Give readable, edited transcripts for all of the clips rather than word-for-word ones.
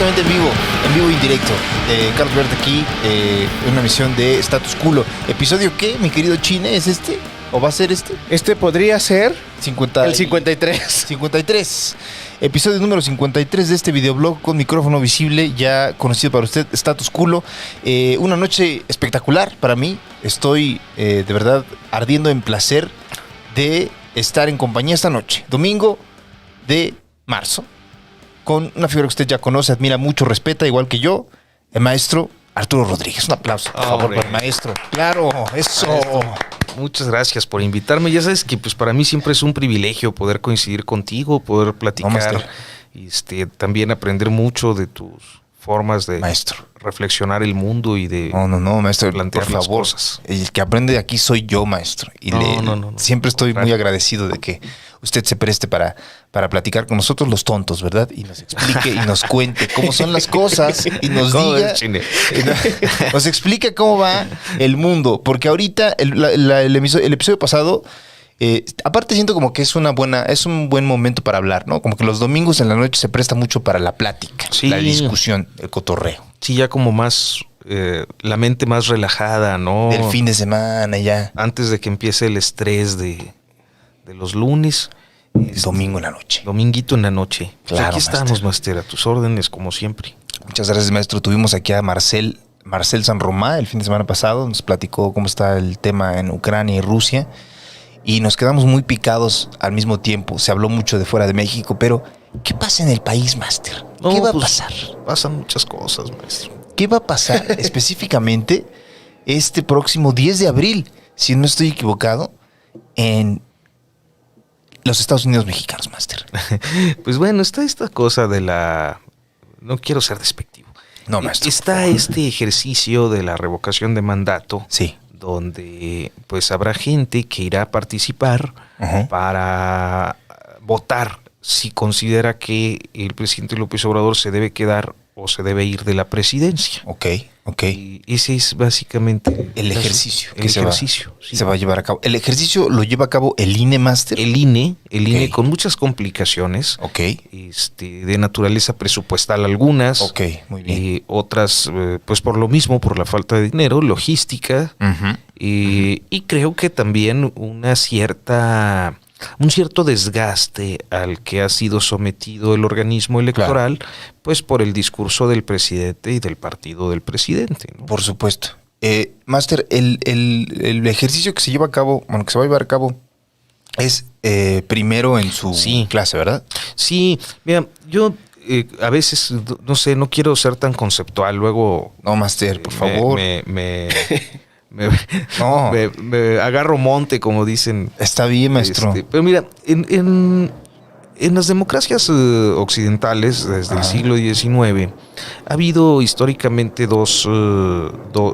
completamente en vivo e indirecto. Carlos Berta aquí, una emisión de Status Quo. ¿Episodio qué, mi querido Chine? ¿Es este? ¿O va a ser este? Este podría ser el 53. 53. Episodio número 53 de este videoblog con micrófono visible, ya conocido para usted, Status Quo. Una noche espectacular para mí. Estoy de verdad ardiendo en placer de estar en compañía esta noche, domingo de marzo, con una figura que usted ya conoce, admira mucho, respeta, igual que yo, el maestro Arturo Rodríguez. Un aplauso, por favor, para el maestro. Claro, eso. Muchas gracias por invitarme. Ya sabes que pues para mí siempre es un privilegio poder coincidir contigo, poder platicar, también aprender mucho de tus formas de reflexionar el mundo y de maestro, plantear por las favor, cosas. El que aprende de aquí soy yo, maestro. Y siempre estoy muy agradecido de que usted se preste para platicar con nosotros los tontos, ¿verdad? Y nos explique y nos cuente cómo son las cosas y nos diga, nos explique cómo va el mundo. Porque ahorita el episodio pasado, aparte siento como que es un buen momento para hablar, ¿no? Como que los domingos en la noche se presta mucho para la plática, la discusión, el cotorreo. Sí, ya como más, la mente más relajada, ¿no? Del fin de semana ya. Antes de que empiece el estrés de los lunes. Domingo en la noche. Dominguito en la noche. Claro, aquí estamos, Master, a tus órdenes, como siempre. Muchas gracias, maestro. Tuvimos aquí a Marcel San Romá el fin de semana pasado. Nos platicó cómo está el tema en Ucrania y Rusia. Y nos quedamos muy picados al mismo tiempo. Se habló mucho de fuera de México, pero ¿qué pasa en el país, Master? ¿Qué va a pasar? Pasan muchas cosas, maestro. ¿Qué va a pasar específicamente este próximo 10 de abril, si no estoy equivocado, en los Estados Unidos mexicanos, Master? Pues bueno, está esta cosa de no quiero ser despectivo. No, maestro. Está este ejercicio de la revocación de mandato. Sí. Donde pues habrá gente que irá a participar para votar si considera que el presidente López Obrador se debe quedar o se debe ir de la presidencia. Ok. Y ese es básicamente el ejercicio se va a llevar a cabo. ¿El ejercicio lo lleva a cabo el INE, Master? El INE con muchas complicaciones. Ok. De naturaleza presupuestal algunas. Ok, muy bien. Otras, pues por lo mismo, por la falta de dinero, logística. Y creo que también un cierto desgaste al que ha sido sometido el organismo electoral, pues por el discurso del presidente y del partido del presidente, ¿no? Por supuesto. Master, el ejercicio que se lleva a cabo, que se va a llevar a cabo, es primero en su clase, ¿verdad? Sí, mira, yo a veces, no quiero ser tan conceptual, luego... No, Master, por favor. Me agarro monte, como dicen. Está bien, maestro. Pero mira, en las democracias occidentales, desde el siglo XIX, ha habido históricamente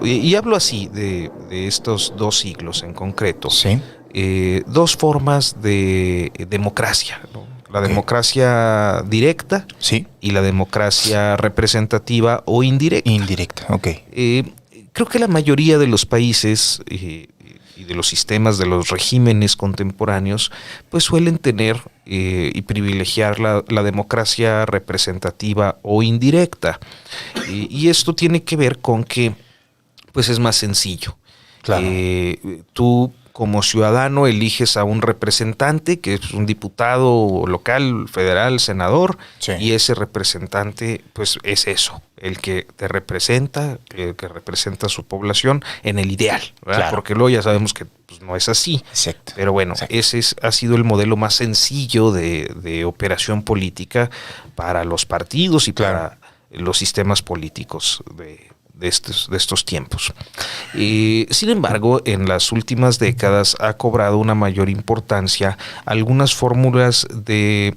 y hablo así de estos dos siglos en concreto, dos formas de democracia, ¿no? La democracia directa y la democracia representativa o indirecta. Indirecta, ok. Creo que la mayoría de los países y de los sistemas, de los regímenes contemporáneos, pues suelen tener y privilegiar la democracia representativa o indirecta. Y esto tiene que ver con que pues es más sencillo. Claro. Tú como ciudadano eliges a un representante, que es un diputado local, federal, senador, y ese representante pues es eso, el que te representa, el que representa a su población en el ideal, ¿verdad? Claro. Porque luego ya sabemos que pues, no es así. Exacto. Pero bueno, ese ha sido el modelo más sencillo de operación política para los partidos y para los sistemas políticos de estos tiempos. Sin embargo, en las últimas décadas ha cobrado una mayor importancia algunas fórmulas de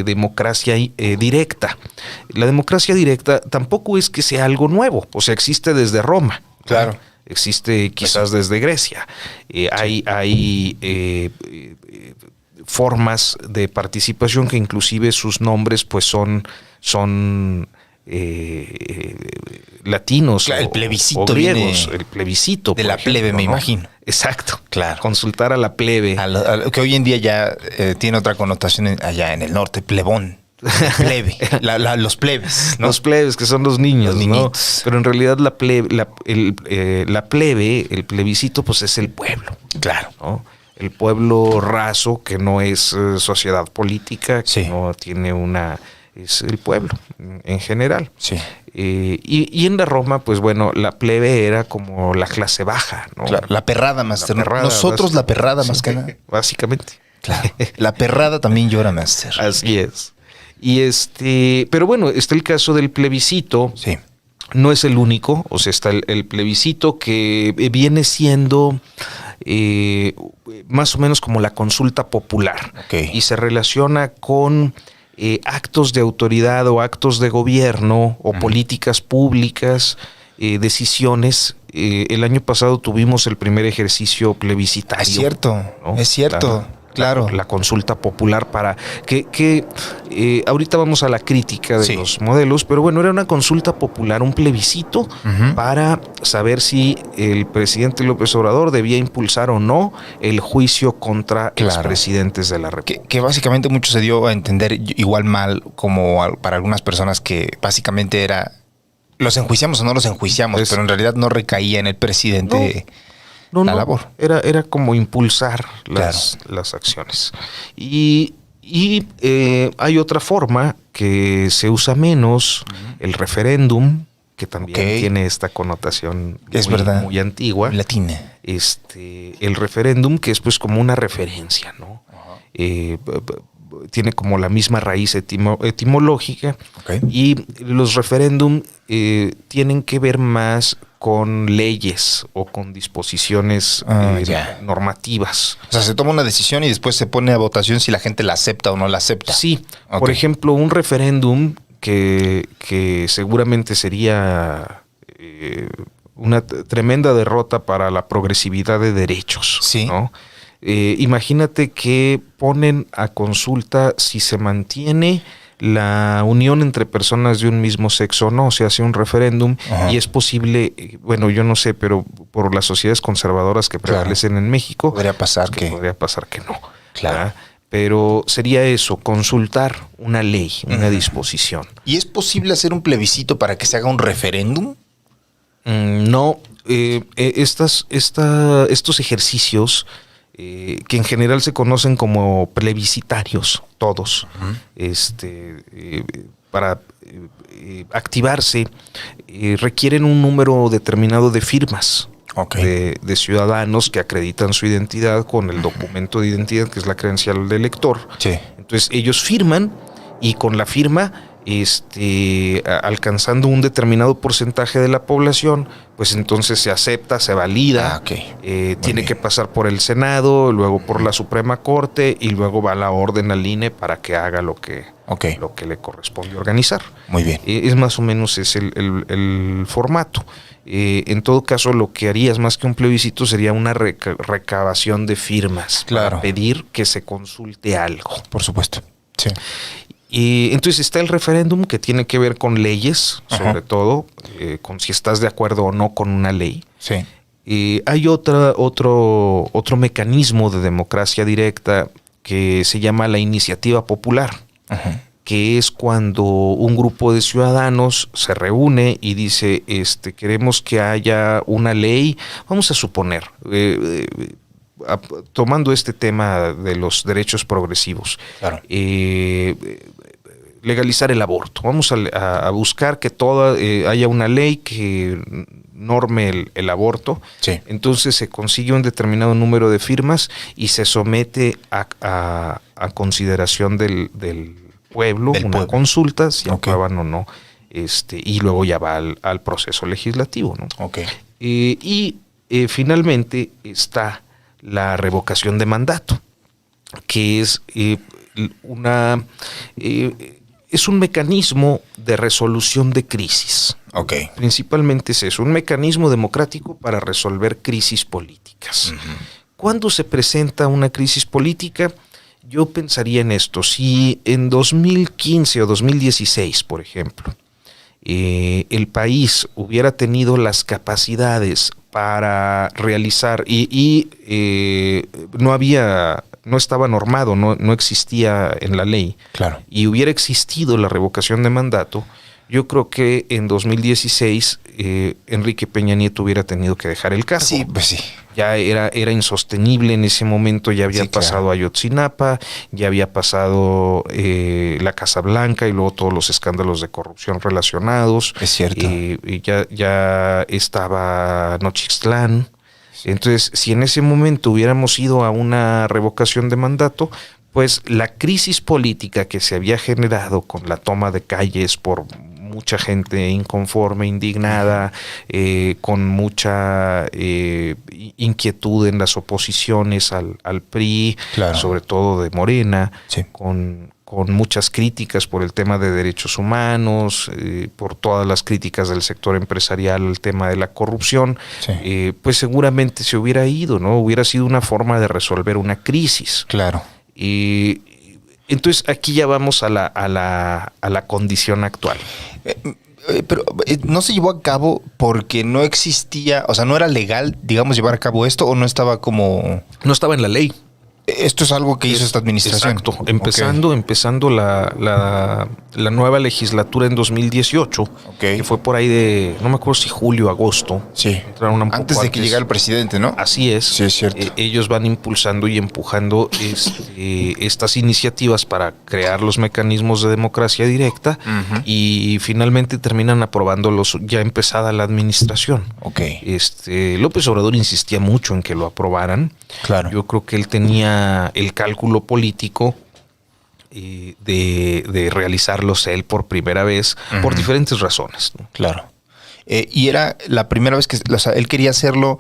democracia directa. La democracia directa tampoco es que sea algo nuevo, o sea, existe desde Roma. Claro. Existe quizás desde Grecia. Hay formas de participación que inclusive sus nombres pues son latinos, claro, el plebiscito, o griegos, el plebiscito de la plebe, me imagino. Exacto, claro. Consultar a la plebe. Que hoy en día ya tiene otra connotación allá en el norte, plebón. Plebe, los plebes, ¿no? Los plebes, que son los niños, Los ¿no? niñitos. Pero en realidad la plebe, el plebiscito, pues es el pueblo. Claro. ¿No? El pueblo raso, que no es sociedad política, que Sí. no tiene es el pueblo en general. Sí. Y en la Roma, pues bueno, la plebe era como la clase baja, ¿no? Claro, la perrada, Master. La perrada, Nosotros la perrada más sí, que nada. Básicamente. Claro. La perrada también llora, Master. Así es. Pero bueno, está el caso del plebiscito. Sí. No es el único, o sea, está el plebiscito que viene siendo más o menos como la consulta popular. Ok. Y se relaciona con actos de autoridad o actos de gobierno o políticas públicas, decisiones. El año pasado tuvimos el primer ejercicio plebiscitario. Es cierto, ¿no? es cierto. Claro. La consulta popular para que ahorita vamos a la crítica de Sí. los modelos, pero bueno, era una consulta popular, un plebiscito para saber si el presidente López Obrador debía impulsar o no el juicio contra Claro. expresidentes de la República. Que básicamente mucho se dio a entender igual mal como para algunas personas que básicamente era los enjuiciamos o no los enjuiciamos, pero en realidad no recaía en el presidente la labor. Era como impulsar las acciones. Y hay otra forma que se usa menos, el referéndum, que también tiene esta connotación muy antigua. Latina. El referéndum, que es pues como una referencia, ¿no? Tiene como la misma raíz etimológica. Okay. Y los referéndum tienen que ver más con leyes o con disposiciones normativas. O sea, se toma una decisión y después se pone a votación si la gente la acepta o no la acepta. Sí. Okay. Por ejemplo, un referéndum que seguramente sería una tremenda derrota para la progresividad de derechos. Sí. ¿No? Imagínate que ponen a consulta si se mantiene la unión entre personas de un mismo sexo o no. Se hace un referéndum y es posible, bueno, yo no sé, pero por las sociedades conservadoras que prevalecen en México, podría pasar que no. Claro. ¿verdad? Pero sería eso, consultar una ley, una disposición. ¿Y es posible hacer un plebiscito para que se haga un referéndum? No, estos ejercicios que en general se conocen como plebiscitarios, todos, para activarse requieren un número determinado de firmas. Okay. De ciudadanos que acreditan su identidad con el documento de identidad, que es la credencial del elector. Sí. Entonces ellos firman y con la firma, alcanzando un determinado porcentaje de la población, pues entonces se acepta, se valida, tiene que pasar por el Senado, luego por la Suprema Corte y luego va la orden al INE para que haga lo que le corresponde organizar. Muy bien. Es más o menos el formato. En todo caso, lo que harías más que un plebiscito sería una recabación de firmas para pedir que se consulte algo. Por supuesto. Sí. Y entonces está el referéndum, que tiene que ver con leyes, sobre todo, con si estás de acuerdo o no con una ley. Sí. Hay otro mecanismo de democracia directa que se llama la iniciativa popular, que es cuando un grupo de ciudadanos se reúne y dice, queremos que haya una ley, vamos a suponer, tomando este tema de los derechos progresivos, legalizar el aborto. Vamos a buscar que haya una ley que norme el aborto. Sí. Entonces se consigue un determinado número de firmas y se somete a consideración del pueblo, consulta, si aprueban o no, y luego ya va al proceso legislativo, ¿no? Okay. Finalmente está la revocación de mandato, que es es un mecanismo de resolución de crisis. Okay. Principalmente es un mecanismo democrático para resolver crisis políticas. ¿Cuándo se presenta una crisis política? Yo pensaría en esto. Si en 2015 o 2016, por ejemplo, el país hubiera tenido las capacidades para realizar y no había no estaba normado, no existía en la ley, Claro. y hubiera existido la revocación de mandato, yo creo que en 2016 Enrique Peña Nieto hubiera tenido que dejar el cargo. Sí, pues sí. Ya era insostenible en ese momento, ya había pasado Ayotzinapa, ya había pasado la Casa Blanca y luego todos los escándalos de corrupción relacionados. Es cierto. Y ya estaba Nochixtlán. Entonces, si en ese momento hubiéramos ido a una revocación de mandato, pues la crisis política que se había generado con la toma de calles por mucha gente inconforme, indignada, con mucha inquietud en las oposiciones al PRI, Claro. sobre todo de Morena, Sí. con muchas críticas por el tema de derechos humanos, por todas las críticas del sector empresarial al tema de la corrupción, Sí. pues seguramente se hubiera ido, ¿no? Hubiera sido una forma de resolver una crisis. Claro. Y entonces aquí ya vamos a la condición actual. Pero no se llevó a cabo porque no existía, o sea, no era legal, digamos, llevar a cabo esto, o no estaba como... No estaba en la ley. Esto es algo que hizo esta administración. Exacto. Empezando la nueva legislatura en 2018, que fue por ahí de, no me acuerdo si julio, agosto. Sí. Entraron un poco Antes de que llegara el presidente, ¿no? Así es. Sí, es cierto. Ellos van impulsando y empujando estas iniciativas para crear los mecanismos de democracia directa, y finalmente terminan aprobándolos ya empezada la administración. Ok. López Obrador insistía mucho en que lo aprobaran. Claro. Yo creo que él tenía el cálculo político de realizarlos él por primera vez, por diferentes razones, ¿no? Claro. Y era la primera vez que, o sea, él quería hacerlo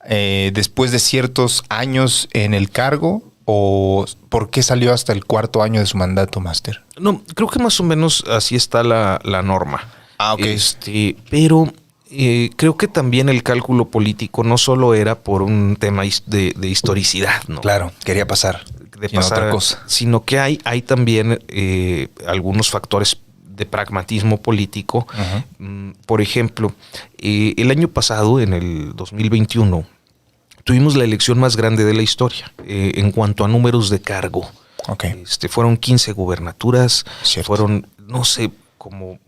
después de ciertos años en el cargo, o ¿por qué salió hasta el cuarto año de su mandato, Máster? No, creo que más o menos así está la norma. Ah, ok. Pero creo que también el cálculo político no solo era por un tema de historicidad, ¿no? Claro, quería pasar. De Y no pasar, otra cosa. sino que hay también algunos factores de pragmatismo político. Por ejemplo, el año pasado, en el 2021, tuvimos la elección más grande de la historia en cuanto a números de cargo. Ok. Fueron 15 gubernaturas, Cierto. fueron, no sé, como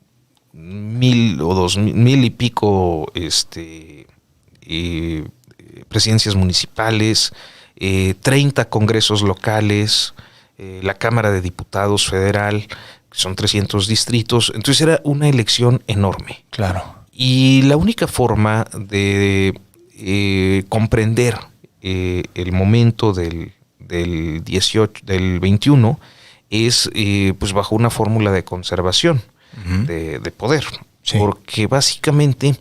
1,000 o 2,000 y pico presidencias municipales, 30 congresos locales, la Cámara de Diputados federal, que son 300 distritos. Entonces era una elección enorme. Claro. Y la única forma de comprender el momento del 21 es pues bajo una fórmula de conservación de poder. Sí. Porque básicamente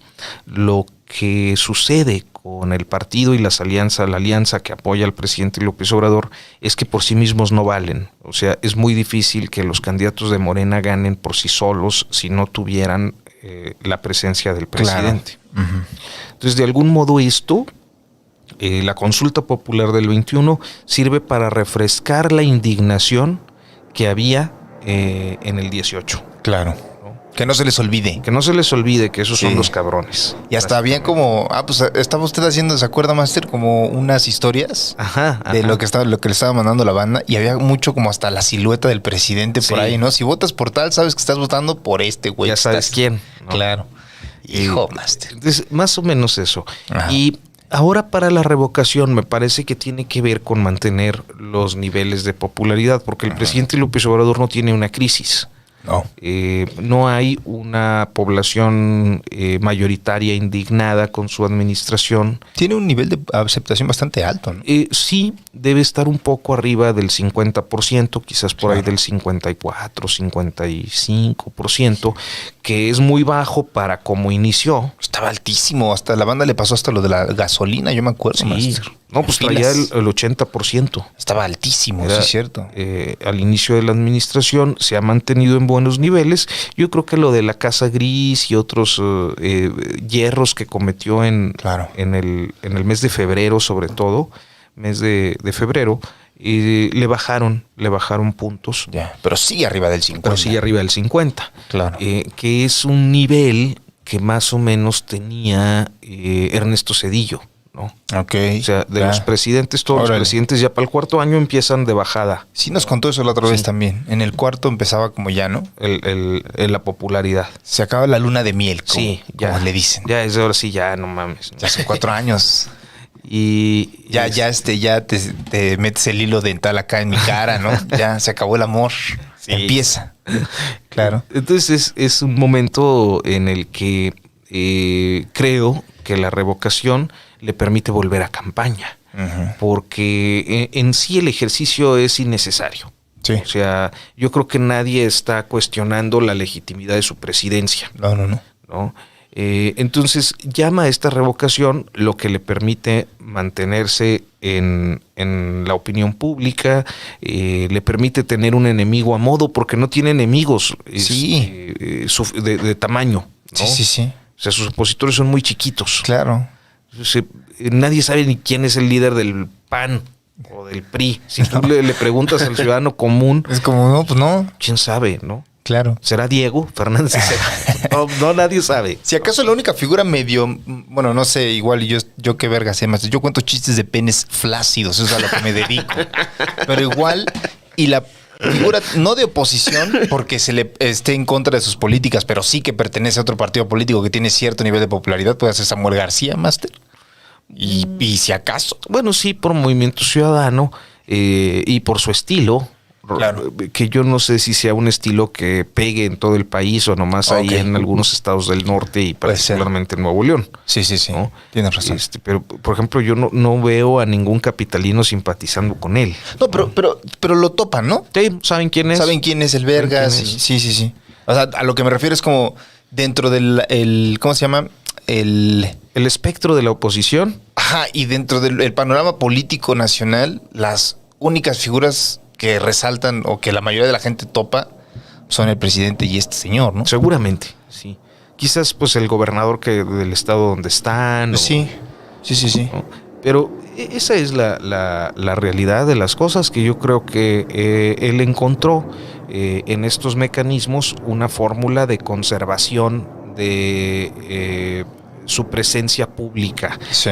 lo que sucede con el partido y la alianza que apoya al presidente López Obrador es que por sí mismos no valen. O sea, es muy difícil que los candidatos de Morena ganen por sí solos si no tuvieran la presencia del presidente. Claro. Entonces, de algún modo esto, la consulta popular del 21 sirve para refrescar la indignación que había en el 18. Claro. Que no se les olvide. Que no se les olvide que esos son los cabrones. Y hasta había como, pues estaba usted haciendo, ¿se acuerda, Máster? Como unas historias de lo que le estaba mandando la banda, y había mucho como hasta la silueta del presidente por ahí, ¿no? Si votas por tal, sabes que estás votando por este güey. Ya sabes quién, ¿no? Claro. Hijo, Máster. Entonces, más o menos eso. Ajá. Y ahora para la revocación me parece que tiene que ver con mantener los niveles de popularidad, porque el presidente López Obrador no tiene una crisis. No. No hay una población mayoritaria indignada con su administración. Tiene un nivel de aceptación bastante alto, ¿no? Sí, debe estar un poco arriba del 50%, quizás por ahí del 54, 55%, que es muy bajo para cómo inició. Estaba altísimo, hasta la banda le pasó hasta lo de la gasolina, yo me acuerdo. Sí. Master. No, pues traía el 80%. Estaba altísimo, sí es cierto. Al inicio de la administración se ha mantenido en buenos niveles. Yo creo que lo de la Casa Gris y otros hierros que cometió en el mes de febrero, sobre todo, mes de febrero, le bajaron puntos. Ya, pero sí arriba del 50. Pero sí arriba del 50. Claro. Que es un nivel que más o menos tenía Ernesto Zedillo, ¿no? Ok. O sea, de los presidentes, todos los presidentes ya para el cuarto año empiezan de bajada. Sí, nos contó eso la otra vez también. En el cuarto empezaba como ya, ¿no? La popularidad. Se acaba la luna de miel, como, sí, ya, como le dicen. Ya es ahora sí, ya, no mames. Ya son 4 años. Y ya te metes el hilo dental acá en mi cara, ¿no? Ya se acabó el amor. Sí. Empieza. Claro. Entonces es un momento en el que creo que la revocación le permite volver a campaña. Porque en sí el ejercicio es innecesario. Sí. O sea, yo creo que nadie está cuestionando la legitimidad de su presidencia. ¿No? Entonces llama a esta revocación lo que le permite mantenerse en la opinión pública, le permite tener un enemigo a modo, porque no tiene enemigos de tamaño, ¿no? Sí. O sea, sus opositores son muy chiquitos. Claro. Nadie sabe ni quién es el líder del PAN o del PRI. Si tú le preguntas al ciudadano común, es como, no, pues no. ¿Quién sabe, no? Claro. ¿Será Diego Fernández? No, nadie sabe. Si acaso la única figura medio, bueno, no sé, igual yo qué verga sé más. Yo cuento chistes de penes flácidos, eso es a lo que me dedico. Pero igual, y la figura no de oposición, porque se le esté en contra de sus políticas, pero sí que pertenece a otro partido político que tiene cierto nivel de popularidad, puede ser Samuel García, Máster. Y si acaso. Bueno, sí, por Movimiento Ciudadano y por su estilo. Claro. Que yo no sé si sea un estilo que pegue en todo el país o nomás ahí en algunos estados del norte y particularmente en Nuevo León. Sí. ¿no? Tienes razón. Pero, por ejemplo, yo no veo a ningún capitalino simpatizando con él. No, pero lo topan, ¿no? Sí, ¿saben quién es? Saben quién es el verga. Sí. O sea, a lo que me refiero es como dentro del ¿cómo se llama? El espectro de la oposición. Ajá, y dentro del panorama político nacional, las únicas figuras que resaltan o que la mayoría de la gente topa son el presidente y este señor, ¿no? Seguramente, sí. Quizás pues el gobernador del estado donde están. Sí. ¿no? Pero esa es la realidad de las cosas, que yo creo que él encontró en estos mecanismos una fórmula de conservación de su presencia pública. Sí.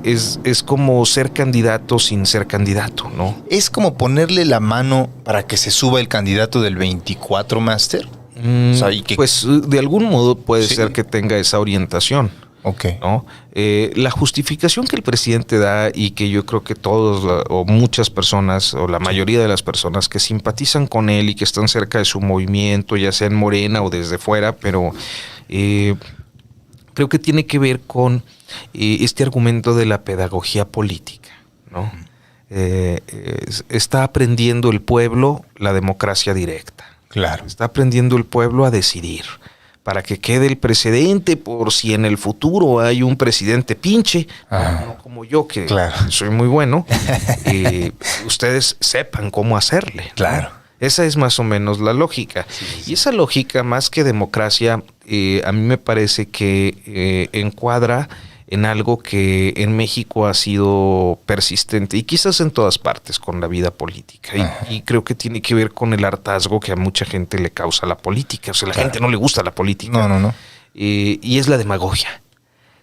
Es como ser candidato sin ser candidato, ¿no? Es como ponerle la mano para que se suba el candidato del 24, Máster. O sea, pues de algún modo puede ser que tenga esa orientación. Ok. ¿No? La justificación que el presidente da, y que yo creo que todos o muchas personas o la mayoría de las personas que simpatizan con él y que están cerca de su movimiento, ya sea en Morena o desde fuera, pero creo que tiene que ver con este argumento de la pedagogía política, ¿no? Está aprendiendo el pueblo la democracia directa. Claro. Está aprendiendo el pueblo a decidir, para que quede el precedente por si en el futuro hay un presidente pinche, no como yo, que soy muy bueno, ustedes sepan cómo hacerle, ¿no? Claro. Esa es más o menos la lógica. Sí. Y esa lógica, más que democracia, a mí me parece que encuadra en algo que en México ha sido persistente y quizás en todas partes con la vida política. Y creo que tiene que ver con el hartazgo que a mucha gente le causa la política. O sea, a la gente no le gusta la política. No. Y es la demagogia.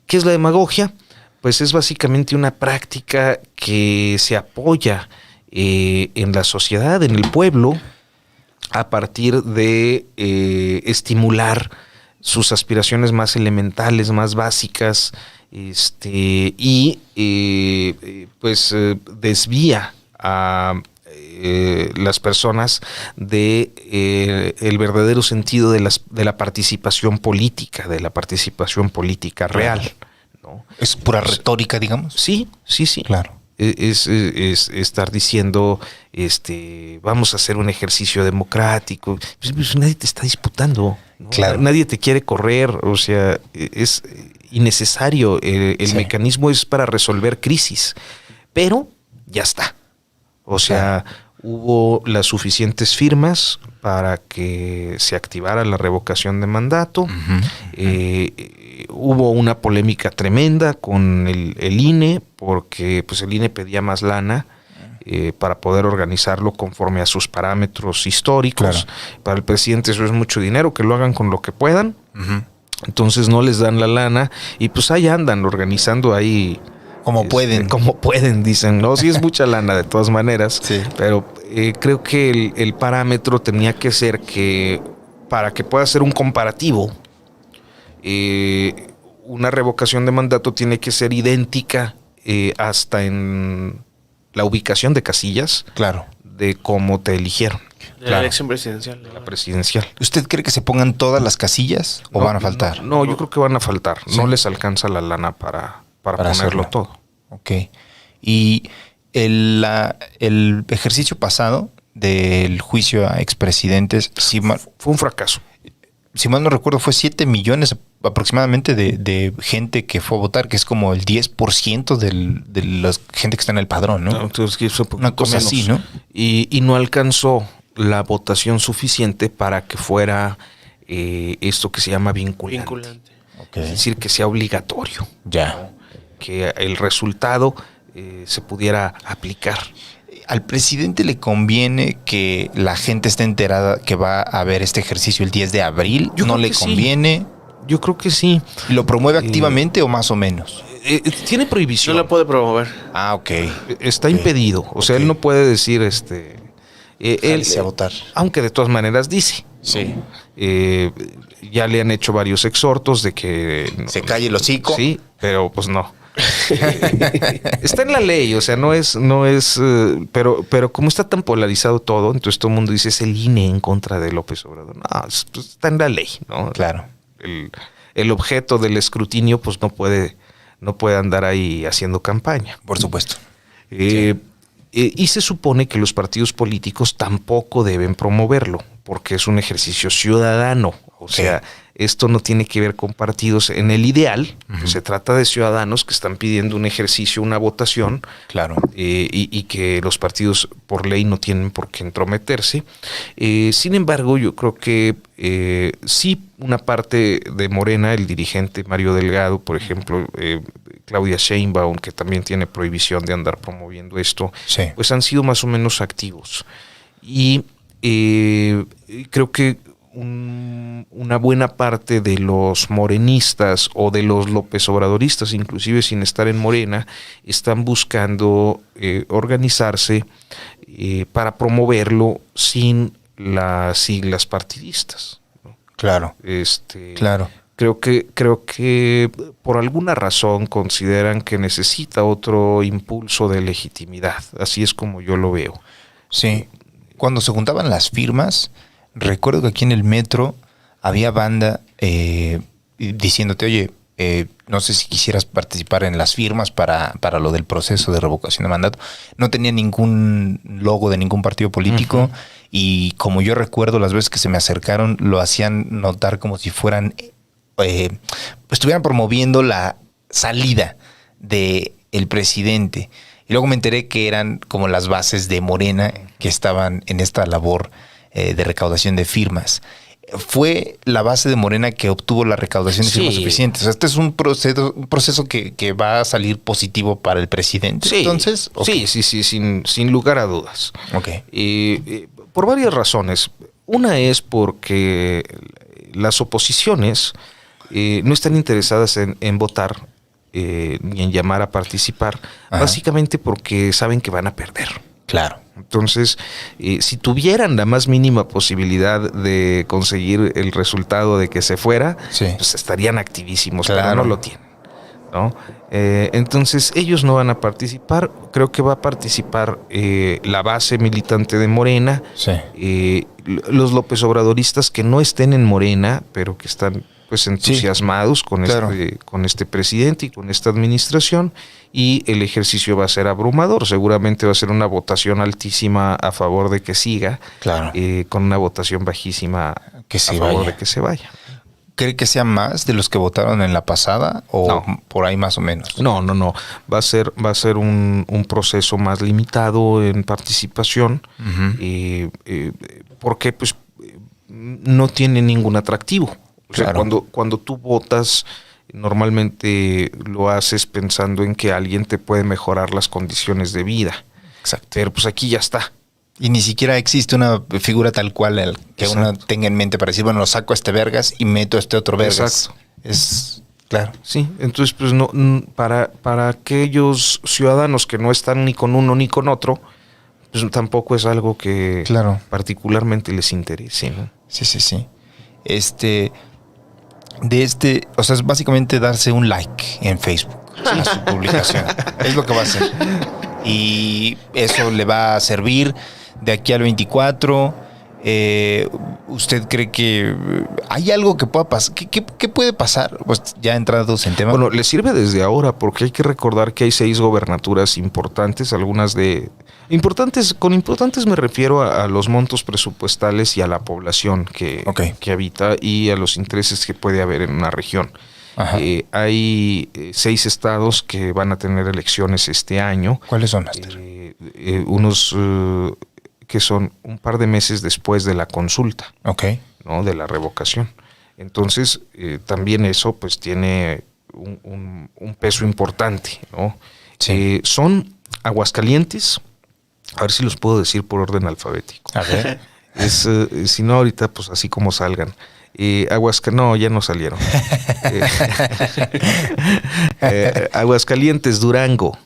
¿Qué es la demagogia? Pues es básicamente una práctica que se apoya en la sociedad, en el pueblo, a partir de estimular sus aspiraciones más elementales, más básicas, pues desvía a las personas de el verdadero sentido de la participación política, real, ¿no? Es pura retórica, digamos. Sí. Claro. Es estar diciendo, vamos a hacer un ejercicio democrático. Pues nadie te está disputando, ¿no? Claro. Nadie te quiere correr, o sea, es innecesario. El mecanismo es para resolver crisis, pero ya está. O sea, hubo las suficientes firmas para que se activara la revocación de mandato. Hubo una polémica tremenda con el INE, porque pues el INE pedía más lana para poder organizarlo conforme a sus parámetros históricos. Claro. Para el presidente eso es mucho dinero, que lo hagan con lo que puedan. Entonces no les dan la lana y pues ahí andan organizando ahí Como pueden. Como pueden, dicen. No, sí es mucha lana de todas maneras. Sí. Pero creo que el parámetro tenía que ser que para que pueda ser un comparativo, una revocación de mandato tiene que ser idéntica hasta en la ubicación de casillas. Claro. De cómo te eligieron. De la elección presidencial. De la presidencial. ¿Usted cree que se pongan todas las casillas o van a faltar? No, yo creo que van a faltar. Sí. No les alcanza la lana para ponerlo hacerlo. todo. Ok. Y el ejercicio pasado del juicio a expresidentes, Fue un fracaso. si mal no recuerdo, fue 7 millones aproximadamente de gente que fue a votar, que es como el 10% de la gente que está en el padrón, ¿no? Entonces, una cosa menos. así, ¿no? Y no alcanzó la votación suficiente para que fuera esto que se llama vinculante. Okay. Es decir, que sea obligatorio. Ya. Que el resultado se pudiera aplicar. ¿Al presidente le conviene que la gente esté enterada que va a haber este ejercicio el 10 de abril? Yo ¿No creo le que sí. conviene? Yo creo que sí. ¿Lo promueve activamente o más o menos? Tiene prohibición. No lo puede promover. Ah, ok. Está impedido. O sea, él no puede decir él a votar. Aunque de todas maneras dice. Sí. Ya le han hecho varios exhortos de que Se calle el hocico. Sí, pero pues no. Está en la ley, o sea, no es, pero como está tan polarizado todo, entonces todo el mundo dice es el INE en contra de López Obrador. No, pues, está en la ley, ¿no? Claro. El objeto del escrutinio, pues no puede andar ahí haciendo campaña. Por supuesto. Y se supone que los partidos políticos tampoco deben promoverlo, porque es un ejercicio ciudadano. O sea, esto no tiene que ver con partidos. En el ideal, pues, se trata de ciudadanos que están pidiendo un ejercicio, una votación. Claro. Y que los partidos por ley no tienen por qué entrometerse. Sin embargo, yo creo que sí una parte de Morena, el dirigente Mario Delgado, por ejemplo, Claudia Sheinbaum, que también tiene prohibición de andar promoviendo esto, Sí. pues han sido más o menos activos. Y creo que una buena parte de los morenistas o de los López Obradoristas, inclusive sin estar en Morena, están buscando organizarse para promoverlo sin las siglas partidistas, ¿no? Claro. Claro. Creo que por alguna razón consideran que necesita otro impulso de legitimidad. Así es como yo lo veo. Sí. Cuando se juntaban las firmas, recuerdo que aquí en el metro había banda diciéndote, oye, no sé si quisieras participar en las firmas para lo del proceso de revocación de mandato. No tenía ningún logo de ningún partido político. Uh-huh. Y como yo recuerdo, las veces que se me acercaron, lo hacían notar como si fueran, estuvieran promoviendo la salida del presidente. Y luego me enteré que eran como las bases de Morena que estaban en esta labor de recaudación de firmas. Fue la base de Morena que obtuvo la recaudación de firmas suficientes. O sea, este es un proceso que va a salir positivo para el presidente. Sí, entonces, okay. Sí, sin lugar a dudas. Okay. Por varias razones. Una es porque las oposiciones no están interesadas en votar ni en llamar a participar, ajá, básicamente porque saben que van a perder. Claro. Entonces, si tuvieran la más mínima posibilidad de conseguir el resultado de que se fuera, sí, pues estarían activísimos, claro, pero no lo tienen, ¿no? Entonces, ellos no van a participar. Creo que va a participar la base militante de Morena, sí, los López Obradoristas que no estén en Morena, pero que están pues entusiasmados, sí, con este presidente y con esta administración, y el ejercicio va a ser abrumador. Seguramente va a ser una votación altísima a favor de que siga, claro, con una votación bajísima que a favor de que se vaya. ¿Cree que sea más de los que votaron en la pasada o no, por ahí más o menos? No. Va a ser un proceso más limitado en participación, uh-huh, porque pues no tiene ningún atractivo. O sea, claro, cuando tú votas, normalmente lo haces pensando en que alguien te puede mejorar las condiciones de vida. Exacto. Pero pues aquí ya está. Y ni siquiera existe una figura tal cual que uno tenga en mente para decir, bueno, lo saco a este vergas y meto a este otro vergas. Exacto. Es Claro. Sí, entonces pues no, para aquellos ciudadanos que no están ni con uno ni con otro, pues tampoco es algo que particularmente les interese, ¿no? Sí. O sea, es básicamente darse un like en Facebook a su publicación. Es lo que va a hacer. Y eso le va a servir de aquí al 24. ¿Usted cree que hay algo que pueda pasar? ¿Qué puede pasar? Pues ya entrados en tema. Bueno, le sirve desde ahora porque hay que recordar que hay 6 gobernaturas importantes, algunas de... Con importantes me refiero a los montos presupuestales y a la población que habita y a los intereses que puede haber en una región. Hay 6 estados que van a tener elecciones este año. ¿Cuáles son, Master? Unos que son un par de meses después de la consulta, ¿no? De la revocación. Entonces, también eso pues tiene un peso importante, ¿no? Sí. Son Aguascalientes. A ver si los puedo decir por orden alfabético. A ver. Si no, ahorita, pues así como salgan. No, ya no salieron. Aguascalientes, Durango.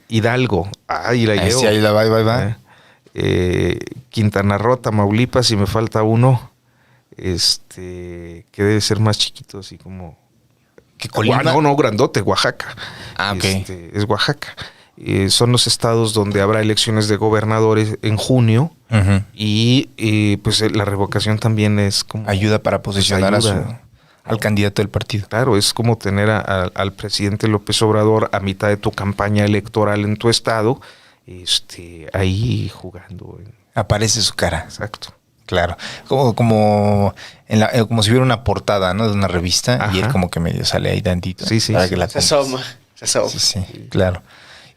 Hidalgo. Ahí la llevo. Sí, ahí la va. Quintana Roo, Tamaulipas, y me falta uno. Que debe ser más chiquito, así como... ¿Qué, Colima? No, grandote, Oaxaca. Es Oaxaca. Son los estados donde habrá elecciones de gobernadores en junio. Y pues la revocación también es como... Ayuda para posicionar al candidato del partido. Claro, es como tener al presidente López Obrador a mitad de tu campaña electoral en tu estado, ahí jugando. Aparece su cara. Exacto. Claro. Como si hubiera una portada, ¿no? De una revista. Ajá. Y él como que medio sale ahí tantito. Sí. Para que la se asoma. Sí, claro.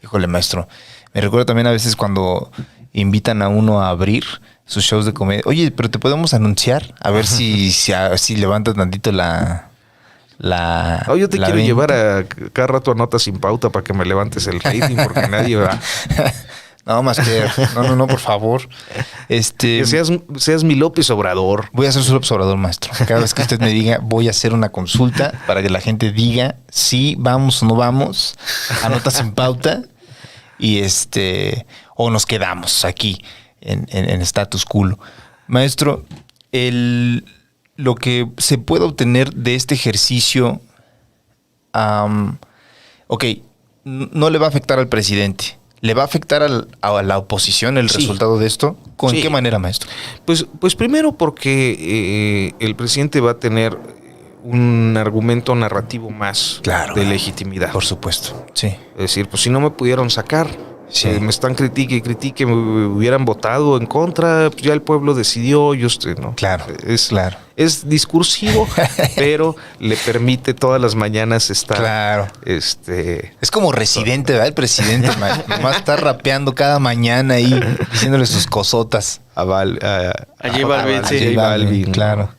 Híjole, maestro. Me recuerdo también a veces cuando invitan a uno a abrir sus shows de comedia. Oye, pero te podemos anunciar a ver si levanta tantito la yo te quiero venta. llevar cada rato a Notas Sin Pauta para que me levantes el rating porque nadie va. No, más que no, por favor. Que seas mi López Obrador. Voy a ser su López Obrador, maestro. Cada vez que usted me diga, voy a hacer una consulta para que la gente diga si vamos o no vamos a Notas Sin Pauta y o nos quedamos aquí en status quo. Maestro, lo que se puede obtener de este ejercicio, no le va a afectar al presidente. ¿Le va a afectar a la oposición el resultado de esto? ¿Con qué manera, maestro? Pues primero porque el presidente va a tener un argumento narrativo más de legitimidad. Por supuesto, sí. Es decir, pues si no me pudieron sacar, me están critique, me hubieran votado en contra, pues ya el pueblo decidió, ¿no? Claro, claro. Es discursivo, pero le permite todas las mañanas estar. Claro. Es como Residente, ¿verdad? El presidente más está rapeando cada mañana ahí, diciéndole sus cosotas. A J Balvin, claro.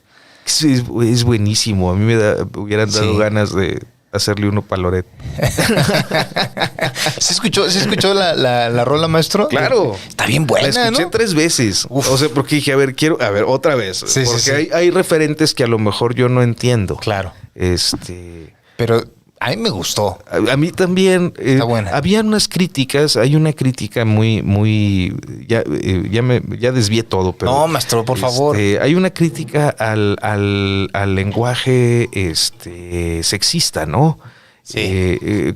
Es buenísimo. A mí me hubieran dado ganas de hacerle uno para Loret. ¿Se escuchó la rola, maestro? Claro. Está bien buena, la escuché 3 veces. Uf. O sea, porque dije, quiero otra vez. Sí, porque hay referentes que a lo mejor yo no entiendo. Claro. Pero a mí me gustó. A mí también. Está buena. Había unas críticas. Hay una crítica muy... Ya desvié todo, pero... No, maestro, por favor. Hay una crítica al lenguaje sexista, ¿no? Sí.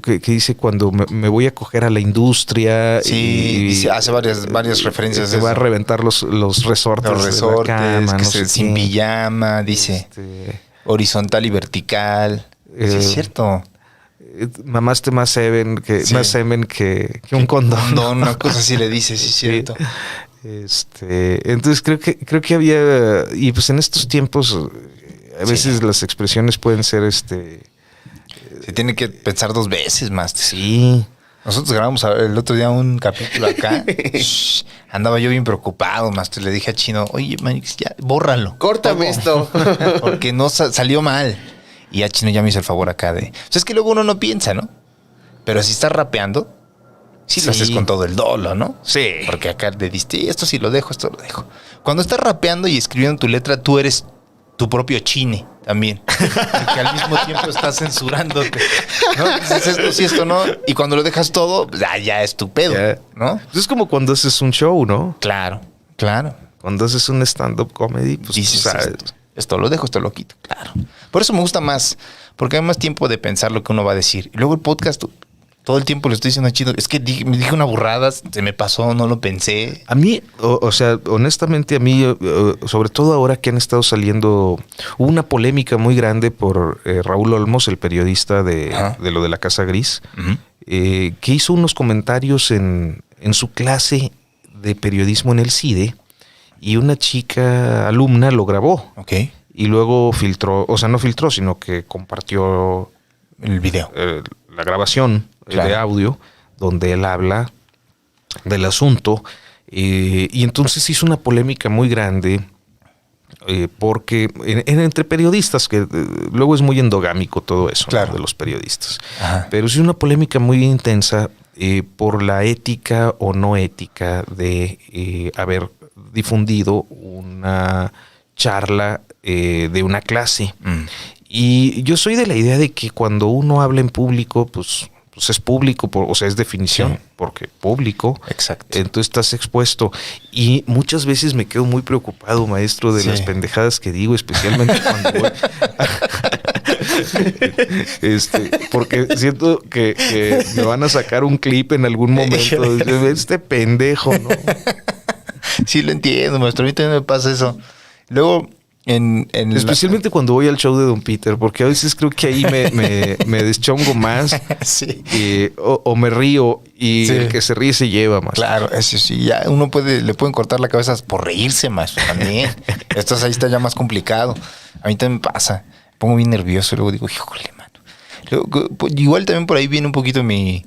Que dice cuando me voy a coger a la industria. Sí, hace varias referencias. Se va a reventar los resortes. De la cama, sin pijama, dice. Horizontal y vertical. Sí, es cierto. Mamaste más semen que un condón. Una cosa así le dice, sí, es cierto. Entonces creo que había, y pues en estos tiempos a veces las expresiones pueden ser se tiene que pensar 2 veces más. Sí. Nosotros grabamos el otro día un capítulo acá. Andaba yo bien preocupado, maestro. Le dije a Chino, oye, Manix, ya, bórralo. Córtame esto. Porque no salió mal. Y a Chino ya me hizo el favor acá de... O sea, es que luego uno no piensa, ¿no? Pero si estás rapeando, lo haces con todo el dolo, ¿no? Sí. Porque acá le diste, esto sí lo dejo, esto lo dejo. Cuando estás rapeando y escribiendo tu letra, tú eres tu propio chine también. Que al mismo tiempo estás censurándote. ¿No? Dices esto sí, esto no. Y cuando lo dejas todo, ya es tu pedo, ¿no? Es como cuando haces un show, ¿no? Claro. Cuando haces un stand-up comedy, pues dices, esto lo dejo, esto lo quito. Claro. Por eso me gusta más, porque hay más tiempo de pensar lo que uno va a decir. Y luego el podcast, todo el tiempo le estoy diciendo chido. Es que me dije una burrada, se me pasó, no lo pensé. A mí, o sea, honestamente, a mí, sobre todo ahora que han estado saliendo, hubo una polémica muy grande por Raúl Olmos, el periodista de lo de la Casa Gris, que hizo unos comentarios en su clase de periodismo en el CIDE, y una chica alumna lo grabó. Ok. Y luego filtró, o sea, no filtró, sino que compartió el video. La grabación de audio donde él habla del asunto. Y entonces hizo una polémica muy grande porque entre periodistas, que luego es muy endogámico todo eso, ¿no? De los periodistas. Ajá. Pero sí una polémica muy intensa por la ética o no ética de haber difundido una charla de una clase. Y yo soy de la idea de que cuando uno habla en público, pues es público, o sea, es definición, porque público. Exacto. Entonces estás expuesto. Y muchas veces me quedo muy preocupado, maestro, de las pendejadas que digo, especialmente cuando voy. Porque siento que me van a sacar un clip en algún momento. Este pendejo, ¿no? Sí, lo entiendo, maestro. A mí también me pasa eso. Luego, especialmente cuando voy al show de Don Peter, porque a veces creo que ahí me deschongo más. O me río, y el que se ríe se lleva más. Claro, eso sí, ya uno le pueden cortar la cabeza por reírse más también. Esto ahí está ya más complicado. A mí también me pasa. Me pongo bien nervioso y luego digo, híjole, mano. Luego, igual también por ahí viene un poquito mi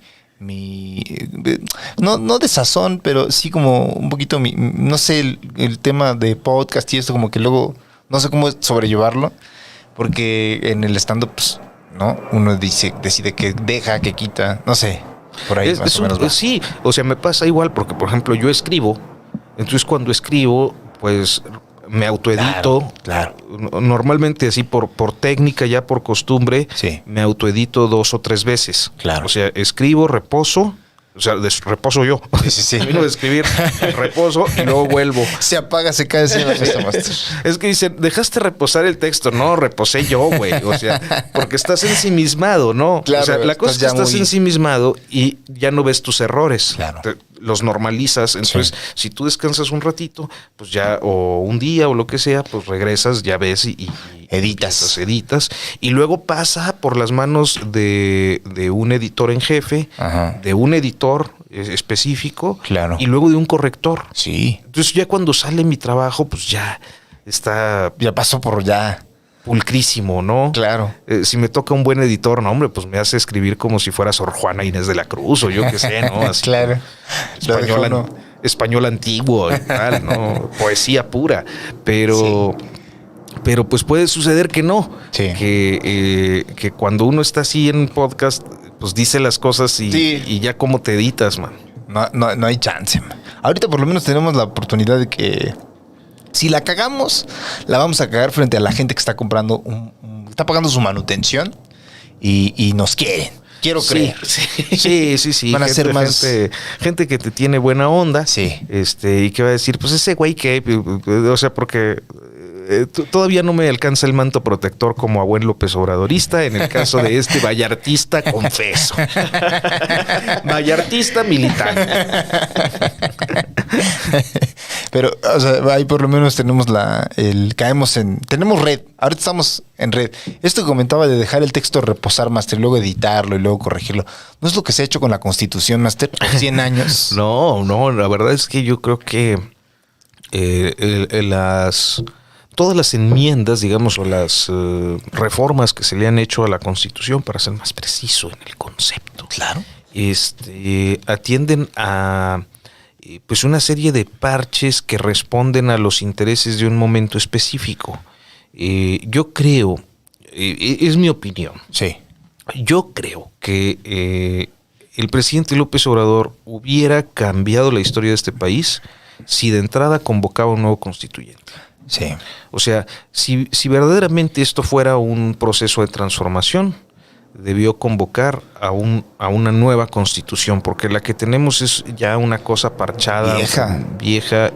no de sazón, pero sí como un poquito no sé, el tema de podcast y esto, como que luego no sé cómo sobrellevarlo, porque en el stand-up, pues, ¿no? Uno decide que deja, que quita, no sé, por ahí más o menos va. Sí, o sea, me pasa igual, porque por ejemplo yo escribo, entonces cuando escribo, pues me autoedito. Claro. Normalmente así por técnica, ya por costumbre, me autoedito 2 o 3 veces. Claro. O sea, escribo, reposo. O sea, reposo yo. Sí. Termino de escribir, reposo y luego vuelvo. Se apaga, se cae, se maestro. Es que dicen, dejaste reposar el texto. No, reposé yo, güey. O sea, porque estás ensimismado, ¿no? Claro, o sea, la cosa es que estás ensimismado y ya no ves tus errores. Claro. Los normalizas. Entonces, si tú descansas un ratito, pues ya, o un día o lo que sea, pues regresas, ya ves y editas. Y luego pasa por las manos de un editor en jefe, de un editor específico, y luego de un corrector. Sí. Entonces ya cuando sale mi trabajo, pues ya está... Ya pasó por ya... pulcrísimo, ¿no? Claro. Si me toca un buen editor, no, hombre, pues me hace escribir como si fuera Sor Juana Inés de la Cruz o yo qué sé, ¿no? Así, claro. Español antiguo y tal, ¿no? Poesía pura. Pero pues puede suceder que no. Sí. Que cuando uno está así en un podcast, pues dice las cosas y ya como te editas, man. No hay chance, man. Ahorita por lo menos tenemos la oportunidad de que si la cagamos, la vamos a cagar frente a la gente que está comprando está pagando su manutención y nos quieren. Quiero creer. Sí. Van a ser más gente que te tiene buena onda. Sí. Y que va a decir, pues ese güey que, o sea, porque todavía no me alcanza el manto protector como a buen López Obradorista. En el caso de este vallartista, confeso. Vallartista militante. Pero, o sea, ahí por lo menos tenemos tenemos red. Ahorita estamos en red. Esto que comentaba de dejar el texto reposar, Master, y luego editarlo y luego corregirlo, ¿no es lo que se ha hecho con la Constitución, Master, por 100 años? No, la verdad es que yo creo que todas las enmiendas, digamos, o las reformas que se le han hecho a la Constitución, para ser más preciso en el concepto, claro, atienden a pues una serie de parches que responden a los intereses de un momento específico. Yo creo, es mi opinión, yo creo que el presidente López Obrador hubiera cambiado la historia de este país si de entrada convocaba un nuevo constituyente. Sí. O sea, si verdaderamente esto fuera un proceso de transformación, debió convocar a una nueva constitución, porque la que tenemos es ya una cosa parchada, vieja.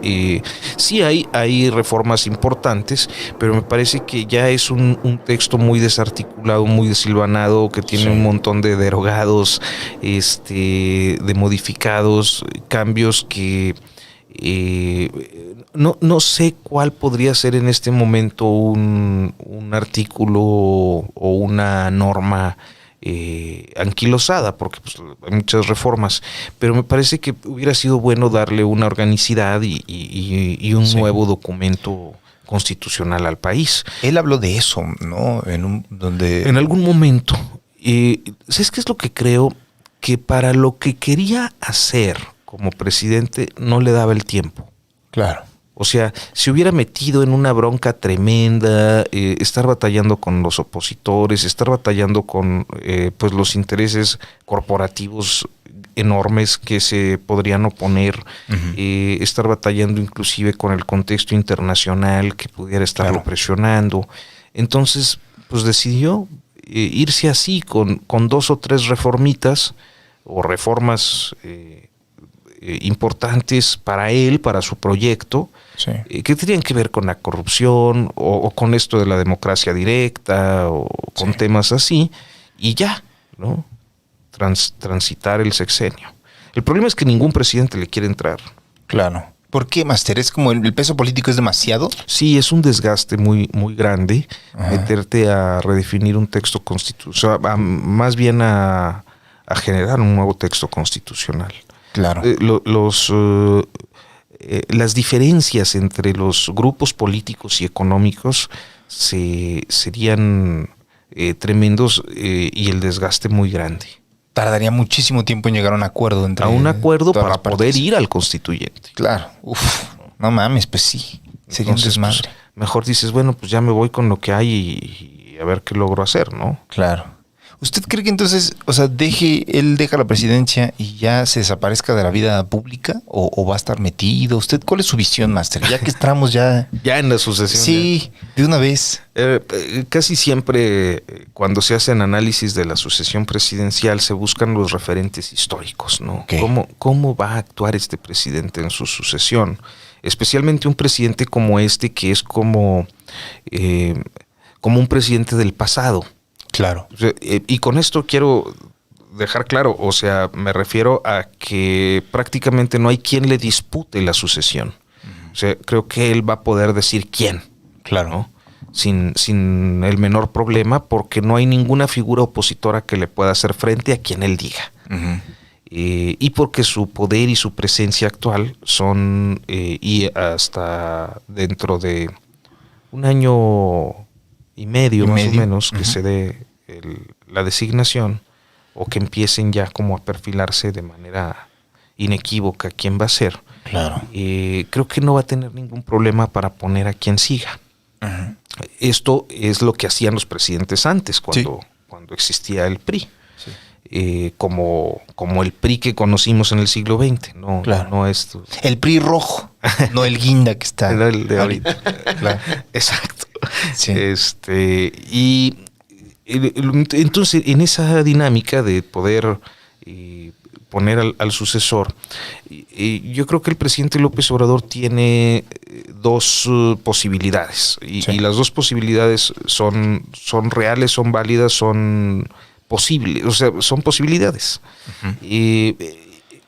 Sí hay reformas importantes, pero me parece que ya es un texto muy desarticulado, muy desilvanado, que tiene un montón de derogados, de modificados, cambios que no sé cuál podría ser en este momento un artículo o una norma anquilosada, porque pues, hay muchas reformas, pero me parece que hubiera sido bueno darle una organicidad y un nuevo documento constitucional al país. Él habló de eso, ¿no? En algún momento. ¿Sabes qué es lo que creo? Que para lo que quería hacer como presidente no le daba el tiempo. Claro. O sea, se hubiera metido en una bronca tremenda, estar batallando con los opositores, estar batallando con pues los intereses corporativos enormes que se podrían oponer, estar batallando inclusive con el contexto internacional que pudiera estarlo presionando. Entonces, pues decidió irse así con 2 o 3 reformitas o reformas importantes para él, para su proyecto, que tenían que ver con la corrupción o con esto de la democracia directa o con temas así, y ya, ¿no? Transitar el sexenio. El problema es que ningún presidente le quiere entrar. Claro. ¿Por qué, Máster? ¿Es como el peso político es demasiado? Sí, es un desgaste muy, muy grande. Meterte a redefinir un texto constitucional, más bien a generar un nuevo texto constitucional. Claro. Las diferencias entre los grupos políticos y económicos serían tremendos y el desgaste muy grande. Tardaría muchísimo tiempo en llegar a un acuerdo para poder ir al constituyente. Claro. Uf, no mames, pues sí. Sería un desmadre. Pues, mejor dices, bueno, pues ya me voy con lo que hay y a ver qué logro hacer, ¿no? Claro. ¿Usted cree que entonces, o sea, él deja la presidencia y ya se desaparezca de la vida pública o va a estar metido? ¿Usted cuál es su visión, Máster? Ya que estamos ya en la sucesión. Sí, de una vez. Casi siempre cuando se hacen análisis de la sucesión presidencial se buscan los referentes históricos, ¿no? Okay. ¿Cómo va a actuar este presidente en su sucesión? Especialmente un presidente como este, que es como un presidente del pasado. Claro. Y con esto quiero dejar claro, o sea, me refiero a que prácticamente no hay quien le dispute la sucesión. O sea, creo que él va a poder decir quién. Claro. ¿no? Sin el menor problema, porque no hay ninguna figura opositora que le pueda hacer frente a quien él diga. Y porque su poder y su presencia actual son, y hasta dentro de 1 año y medio más o menos, que se dé la designación, o que empiecen ya como a perfilarse de manera inequívoca quién va a ser. Claro. Creo que no va a tener ningún problema para poner a quien siga. Esto es lo que hacían los presidentes antes, cuando existía el PRI. Como el PRI que conocimos en el siglo XX. No esto. El PRI rojo, no el guinda que está. El de ahorita. Claro. Exacto. Sí. Y entonces en esa dinámica de poder poner al sucesor, yo creo que el presidente López Obrador tiene 2 posibilidades y las 2 posibilidades son reales, son válidas, son posibles, o sea, son posibilidades.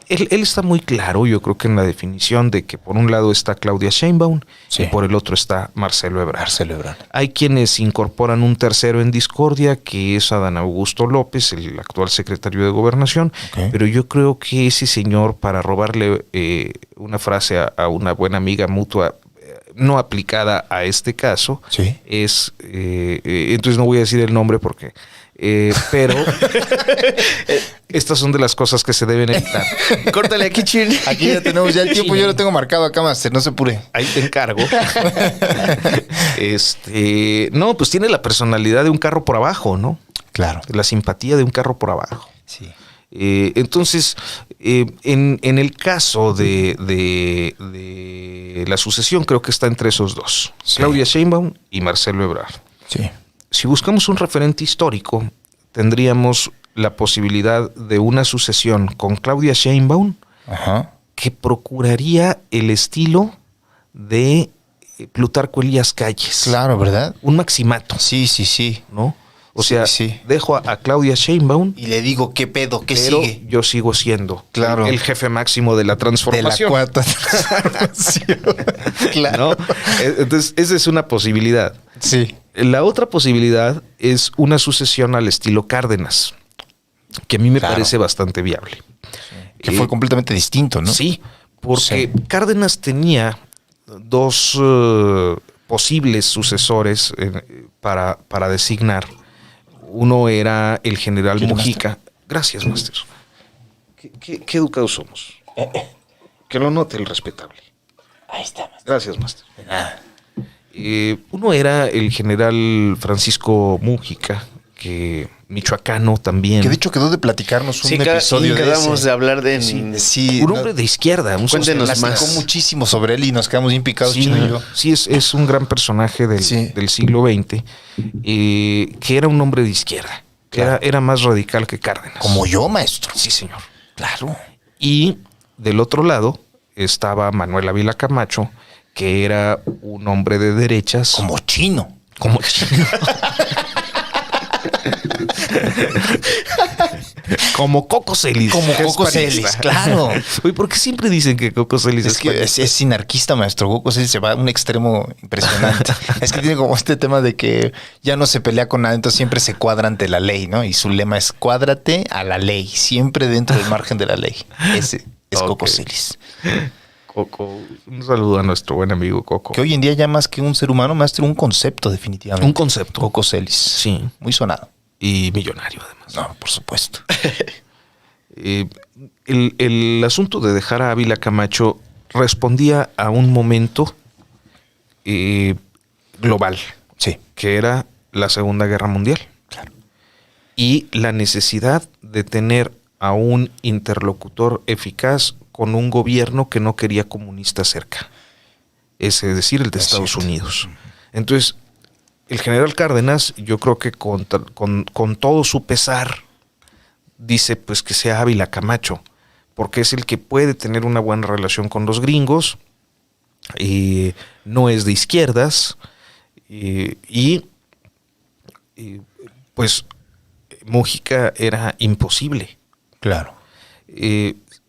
Él está muy claro, yo creo que en la definición de que por un lado está Claudia Sheinbaum y por el otro está Marcelo Ebrard. Hay quienes incorporan un tercero en discordia, que es Adán Augusto López, el actual secretario de Gobernación, pero yo creo que ese señor, para robarle una frase a una buena amiga mutua, no aplicada a este caso, es, entonces no voy a decir el nombre porque... pero estas son de las cosas que se deben evitar. Córtale aquí, Chin. Aquí ya tenemos el tiempo, yo lo tengo marcado acá, Máster, no se apure. Ahí te encargo. No, pues tiene la personalidad de un carro por abajo, ¿no? Claro. La simpatía de un carro por abajo. Sí. Entonces, en el caso de la sucesión, creo que está entre esos dos, sí. Claudia Sheinbaum y Marcelo Ebrard. Sí. Si buscamos un referente histórico, tendríamos la posibilidad de una sucesión con Claudia Sheinbaum, ajá, que procuraría el estilo de Plutarco Elías Calles. Claro, ¿verdad? Un maximato. Sí, sí, sí. ¿No? O sea, sí. Dejo a Claudia Sheinbaum y le digo, ¿qué pedo? ¿Qué pero sigue? Yo sigo siendo el jefe máximo de la transformación. De la cuarta transformación. Claro. ¿No? Entonces, esa es una posibilidad. Sí. La otra posibilidad es una sucesión al estilo Cárdenas, que a mí me parece bastante viable. Sí. Que fue completamente distinto, ¿no? Sí, porque Cárdenas tenía dos posibles sucesores para designar. Uno era el general Mujica. Master? Gracias, Master. ¿Qué educados somos? Que lo note el respetable. Ahí está, Master. Gracias, Master. Uno era el general Francisco Mujica, que michoacano también. Que de hecho quedó de platicarnos un episodio de quedamos de hablar de... Sí, un hombre de izquierda. Cuéntenos más. Muchísimo sobre él y nos quedamos bien picados. Sí, Chino y yo. Sí, es un gran personaje del siglo XX, que era un hombre de izquierda, que era más radical que Cárdenas. Como yo, maestro. Sí, señor. Claro. Y del otro lado estaba Manuel Ávila Camacho, que era un hombre de derechas. Como chino. Como chino. Como Coco Celis. Como Coco Celis, claro. Oye, ¿por qué siempre dicen que Coco Celis es que es sinarquista, maestro? Coco Celis se va a un extremo impresionante. Es que tiene como este tema de que ya no se pelea con nada, entonces siempre se cuadra ante la ley, ¿no? Y su lema es cuádrate a la ley, siempre dentro del margen de la ley. Ese es Coco Celis. Coco, un saludo a nuestro buen amigo Coco. Que hoy en día ya más que un ser humano, maestro, un concepto definitivamente. Un concepto. Coco Celis. Sí. Muy sonado. Y millonario además. No, por supuesto. El asunto de dejar a Ávila Camacho respondía a un momento global. Sí. Que era la Segunda Guerra Mundial. Claro. Y la necesidad de tener a un interlocutor eficaz con un gobierno que no quería comunistas cerca. Es decir, el de Estados Unidos. Entonces, el general Cárdenas, yo creo que con todo su pesar, dice pues que sea Ávila Camacho, porque es el que puede tener una buena relación con los gringos, no es de izquierdas, pues Mujica era imposible. Claro.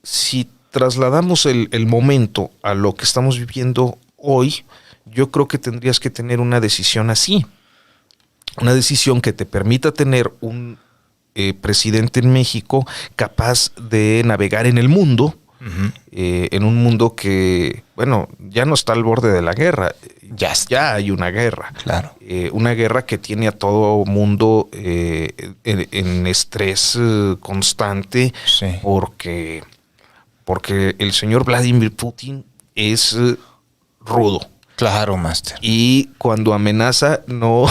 Si trasladamos el momento a lo que estamos viviendo hoy, yo creo que tendrías que tener una decisión así. Una decisión que te permita tener un presidente en México capaz de navegar en el mundo, en un mundo que, bueno, ya no está al borde de la guerra. Ya hay una guerra. Claro. Una guerra que tiene a todo mundo en estrés constante, sí. porque el señor Vladimir Putin es rudo. Claro, máster. Y cuando amenaza, no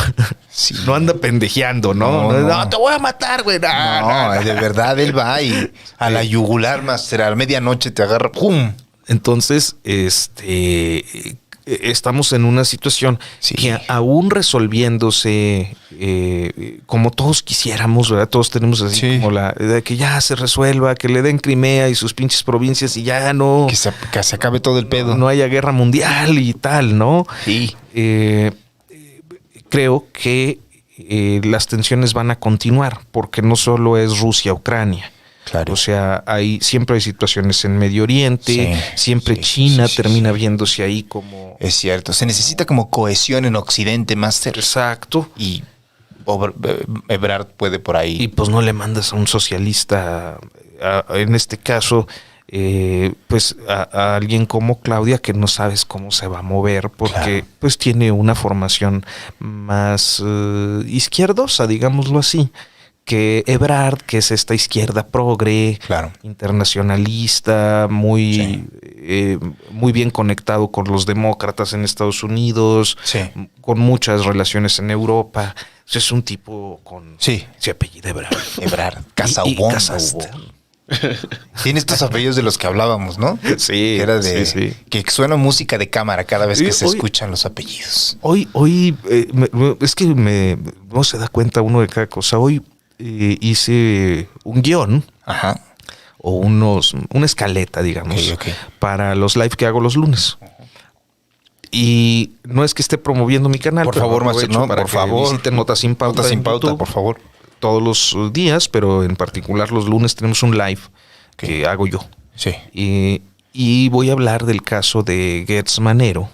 anda pendejeando, ¿no? No, te voy a matar, güey. No, de verdad él va y a la yugular, máster, a la medianoche te agarra, ¡pum! Entonces, estamos en una situación que aún resolviéndose como todos quisiéramos, ¿verdad? Todos tenemos así como la de que ya se resuelva, que le den Crimea y sus pinches provincias y ya no... Que se acabe todo el pedo. No haya guerra mundial y tal, ¿no? Sí. Creo que las tensiones van a continuar porque no solo es Rusia-Ucrania. Claro. O sea, siempre hay situaciones en Medio Oriente, siempre China termina viéndose ahí como... Es cierto, se necesita como cohesión en Occidente, máster. Exacto. Y Ebrard puede por ahí. Y pues no le mandas a un socialista, en este caso, pues a alguien como Claudia, que no sabes cómo se va a mover, porque pues tiene una formación más izquierdosa, digámoslo así, que Ebrard, que es esta izquierda progre, internacionalista, muy bien conectado con los demócratas en Estados Unidos, con muchas relaciones en Europa. Es un tipo con... Se apellida Ebrard. Ebrard, Casaubon. Tiene estos apellidos de los que hablábamos, ¿no? Sí. Era de que suena música de cámara cada vez que se escuchan los apellidos. Hoy es que no se da cuenta uno de cada cosa. Hoy hice un guión. Ajá. O una escaleta, digamos, para los live que hago los lunes. Y no es que esté promoviendo mi canal. Por favor, Maestro, por favor, visiten Notas sin Pauta. Notas sin Pauta, YouTube, por favor. Todos los días, pero en particular los lunes tenemos un live que hago yo. Sí. Y voy a hablar del caso de Gertz Manero,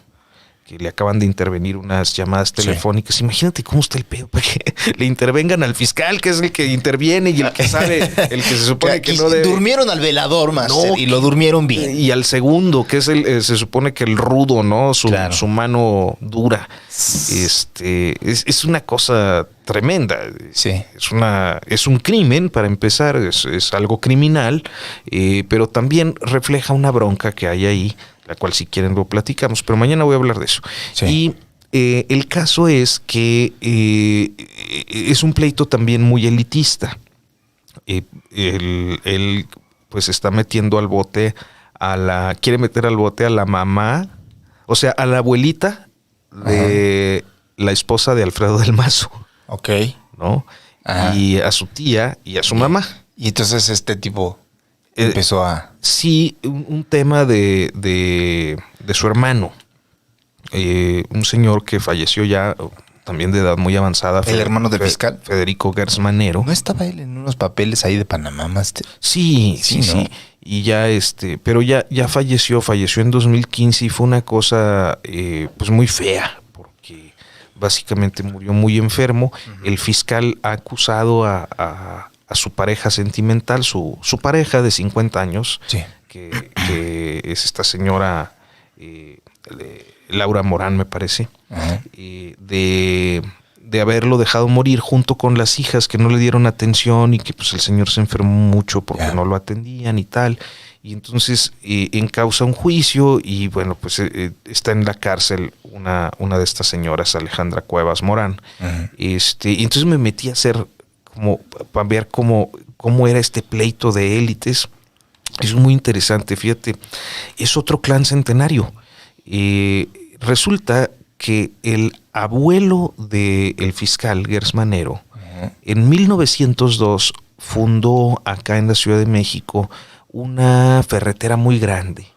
que le acaban de intervenir unas llamadas telefónicas. Sí. Imagínate cómo está el pedo para que le intervengan al fiscal, que es el que interviene y el que sabe, el que se supone que no debe. Durmieron al velador, Master, y lo durmieron bien. Y al segundo, que es se supone que el rudo, ¿no? Su mano dura. Es una cosa tremenda. Sí. Es un crimen, para empezar, es algo criminal, pero también refleja una bronca que hay ahí, la cual si quieren lo platicamos, pero mañana voy a hablar de eso. Sí. Y el caso es que es un pleito también muy elitista. Él pues está metiendo al bote quiere meter al bote a la mamá, o sea, a la abuelita de la esposa de Alfredo del Mazo. Ok. ¿No? Y a su tía y a su mamá. Y entonces este tipo empezó a... Sí, un tema de su hermano. Un señor que falleció ya, también de edad muy avanzada. ¿El hermano del fiscal? Federico Gertz Manero. ¿No estaba él en unos papeles ahí de Panamá, Master? Sí. Y ya pero ya falleció en 2015 y fue una cosa pues muy fea, porque básicamente murió muy enfermo. Uh-huh. El fiscal ha acusado a su pareja sentimental, su pareja de 50 años, sí, que es esta señora Laura Morán, me parece, uh-huh, de haberlo dejado morir junto con las hijas que no le dieron atención y que pues el señor se enfermó mucho porque no lo atendían y tal. Y entonces encausa un juicio y bueno, pues está en la cárcel una de estas señoras, Alejandra Cuevas Morán. Uh-huh. Y entonces me metí a hacer como para ver cómo era este pleito de élites. Es muy interesante, fíjate, es otro clan centenario. Resulta que el abuelo del fiscal Gertz Manero, uh-huh, en 1902 fundó acá en la Ciudad de México una ferretera muy grande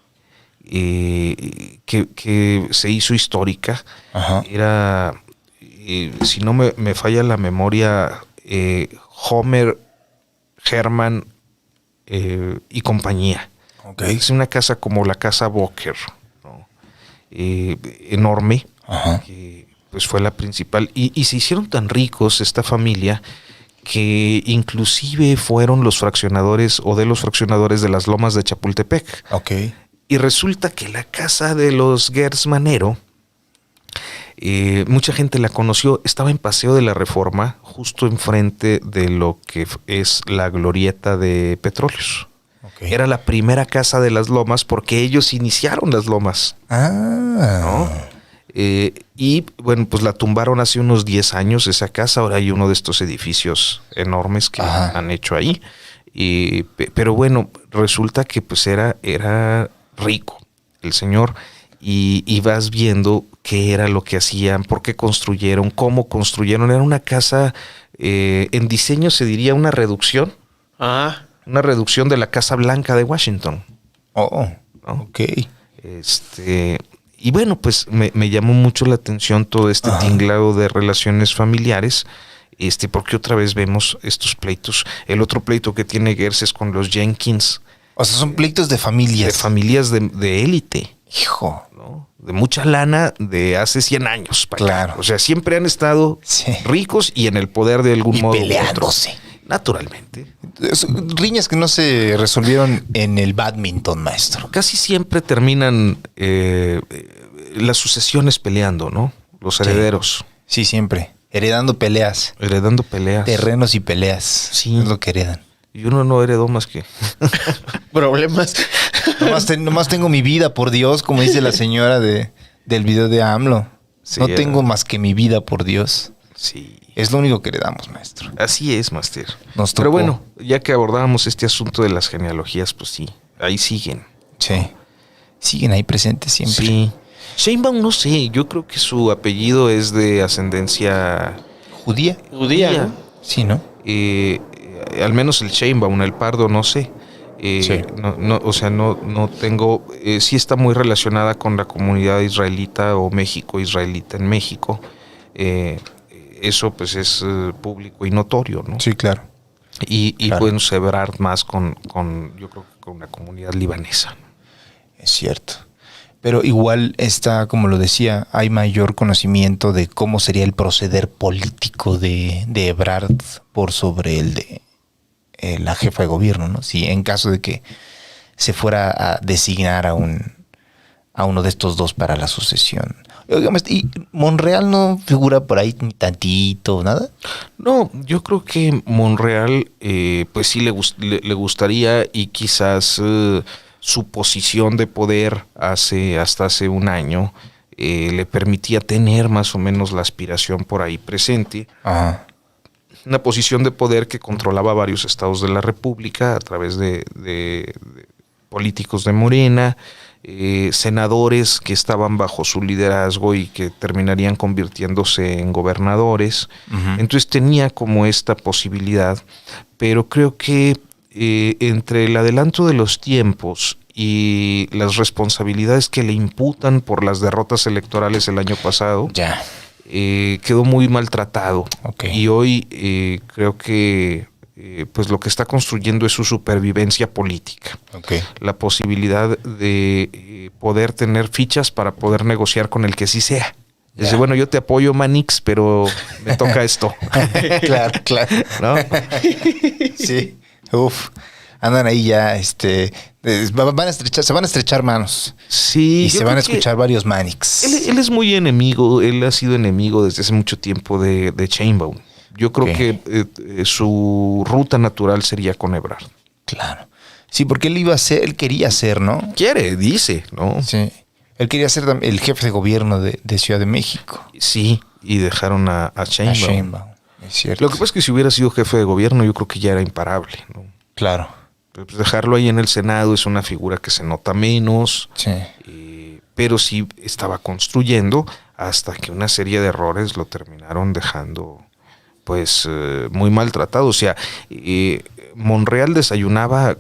que se hizo histórica. Uh-huh. Era, si no me falla la memoria, Homer, Herman y compañía. Okay. Es una casa como la casa Boker, ¿no? Enorme, uh-huh, que pues fue la principal. Y se hicieron tan ricos esta familia que inclusive fueron los fraccionadores de las Lomas de Chapultepec. Okay. Y resulta que la casa de los Gertz Manero, mucha gente la conoció, estaba en Paseo de la Reforma, justo enfrente de lo que es la glorieta de Petróleos. Okay. Era la primera casa de las Lomas porque ellos iniciaron las Lomas. ¿No? Y bueno, pues la tumbaron hace unos 10 años esa casa. Ahora hay uno de estos edificios enormes que han hecho ahí. Pero bueno, resulta que pues era rico el señor. Y vas viendo qué era lo que hacían, por qué construyeron, cómo construyeron. Era una casa, en diseño se diría una reducción. Una reducción de la Casa Blanca de Washington. ¿No? Ok. Y bueno, pues me llamó mucho la atención todo este tinglado de relaciones familiares, porque otra vez vemos estos pleitos. El otro pleito que tiene Gertz es con los Jenkins. O sea, son pleitos de familias. De familias de élite. Hijo. ¿No? De mucha lana de hace 100 años. Claro. O sea, siempre han estado ricos y en el poder de algún modo. Peleándose. Naturalmente. Riñas que no se resolvieron en el badminton, maestro. Casi siempre terminan las sucesiones peleando, ¿no? Los herederos. Sí, siempre. Heredando peleas. Terrenos y peleas. Sí. Es lo que heredan. Y uno no heredó más que problemas. Nomás tengo mi vida, por Dios, como dice la señora del video de AMLO. Sí, no tengo más que mi vida, por Dios. Sí. Es lo único que le damos, maestro. Así es, Master. Pero bueno, ya que abordábamos este asunto de las genealogías, pues sí, ahí siguen. Sí. Siguen ahí presentes siempre. Sí. Sheinbaum, no sé, yo creo que su apellido es de ascendencia ¿Judía? ¿no? Sí, ¿no? Al menos el Sheinbaum, el Pardo, no sé. Sí. No tengo. Sí está muy relacionada con la comunidad israelita o México-israelita en México. Eso pues es público y notorio, ¿no? Sí, claro. Y Claro. pueden celebrar más con, yo creo que con la comunidad libanesa. Es cierto. Pero igual está, como lo decía, hay mayor conocimiento de cómo sería el proceder político de Ebrard por sobre el de la jefa de gobierno, ¿no? Si en caso de que se fuera a designar a uno de estos dos para la sucesión. ¿Y Monreal no figura por ahí ni tantito, nada? No, yo creo que Monreal, pues sí le gustaría, y quizás su posición de poder hasta hace un año le permitía tener más o menos la aspiración por ahí presente. Ajá. Una posición de poder que controlaba varios estados de la República a través de políticos de Morena, senadores que estaban bajo su liderazgo y que terminarían convirtiéndose en gobernadores. Uh-huh. Entonces tenía como esta posibilidad, pero creo que entre el adelanto de los tiempos y las responsabilidades que le imputan por las derrotas electorales el año pasado, Ya. Quedó muy maltratado. Okay. Y hoy creo que pues lo que está construyendo es su supervivencia política. Okay. La posibilidad de poder tener fichas para poder negociar con el que sí sea. Dice, bueno, yo te apoyo, Manix, pero me toca esto. Claro, claro. ¿No? Sí. Uf. Andan ahí ya, se van a estrechar manos. Sí. Y se van a escuchar varios Manix. Él es muy enemigo, él ha sido enemigo desde hace mucho tiempo de Sheinbaum. Yo creo que su ruta natural sería con Ebrard. Claro. Sí, porque él quería ser, ¿no? Dice, ¿no? Sí. Él quería ser el jefe de gobierno de Ciudad de México. Sí, y dejaron a Sheinbaum. A Sheinbaum, es cierto. Lo que pasa es que si hubiera sido jefe de gobierno, yo creo que ya era imparable, ¿no? Claro. Pero pues dejarlo ahí en el Senado es una figura que se nota menos. Sí. Pero sí estaba construyendo hasta que una serie de errores lo terminaron dejando pues muy maltratado. O sea, Monreal desayunaba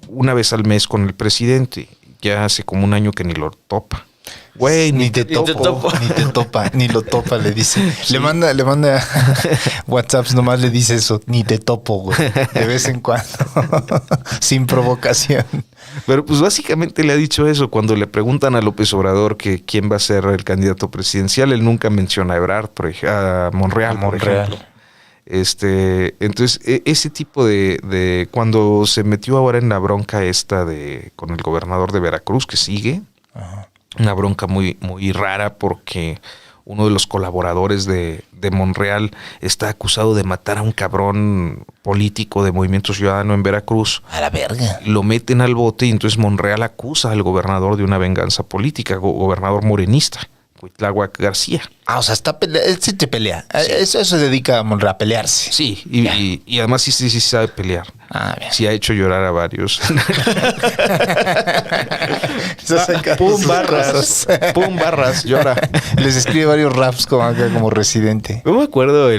una vez al mes con el presidente. Ya hace como un año que ni lo topa. Güey, ni te topa, ni lo topa, le dice. Sí. Le manda WhatsApps, nomás le dice eso, ni te topo, güey. De vez en cuando. Sin provocación. Pero pues básicamente le ha dicho eso. Cuando le preguntan a López Obrador que quién va a ser el candidato presidencial, él nunca menciona a Ebrard, a Monreal, por ejemplo. Entonces, ese tipo de cuando se metió ahora en la bronca esta con el gobernador de Veracruz, que sigue, ajá, una bronca muy, muy rara porque uno de los colaboradores de Monreal está acusado de matar a un cabrón político de Movimiento Ciudadano en Veracruz. A la verga. Lo meten al bote y entonces Monreal acusa al gobernador de una venganza política, gobernador morenista, Cuitláhuac García. O sea, él sí te pelea. Sí. Eso se dedica a Monreal, a pelearse. Sí, y además sí sabe pelear. Bien. Sí ha hecho llorar a varios. Pum barras, llora. Les escribe varios raps como Residente. No me acuerdo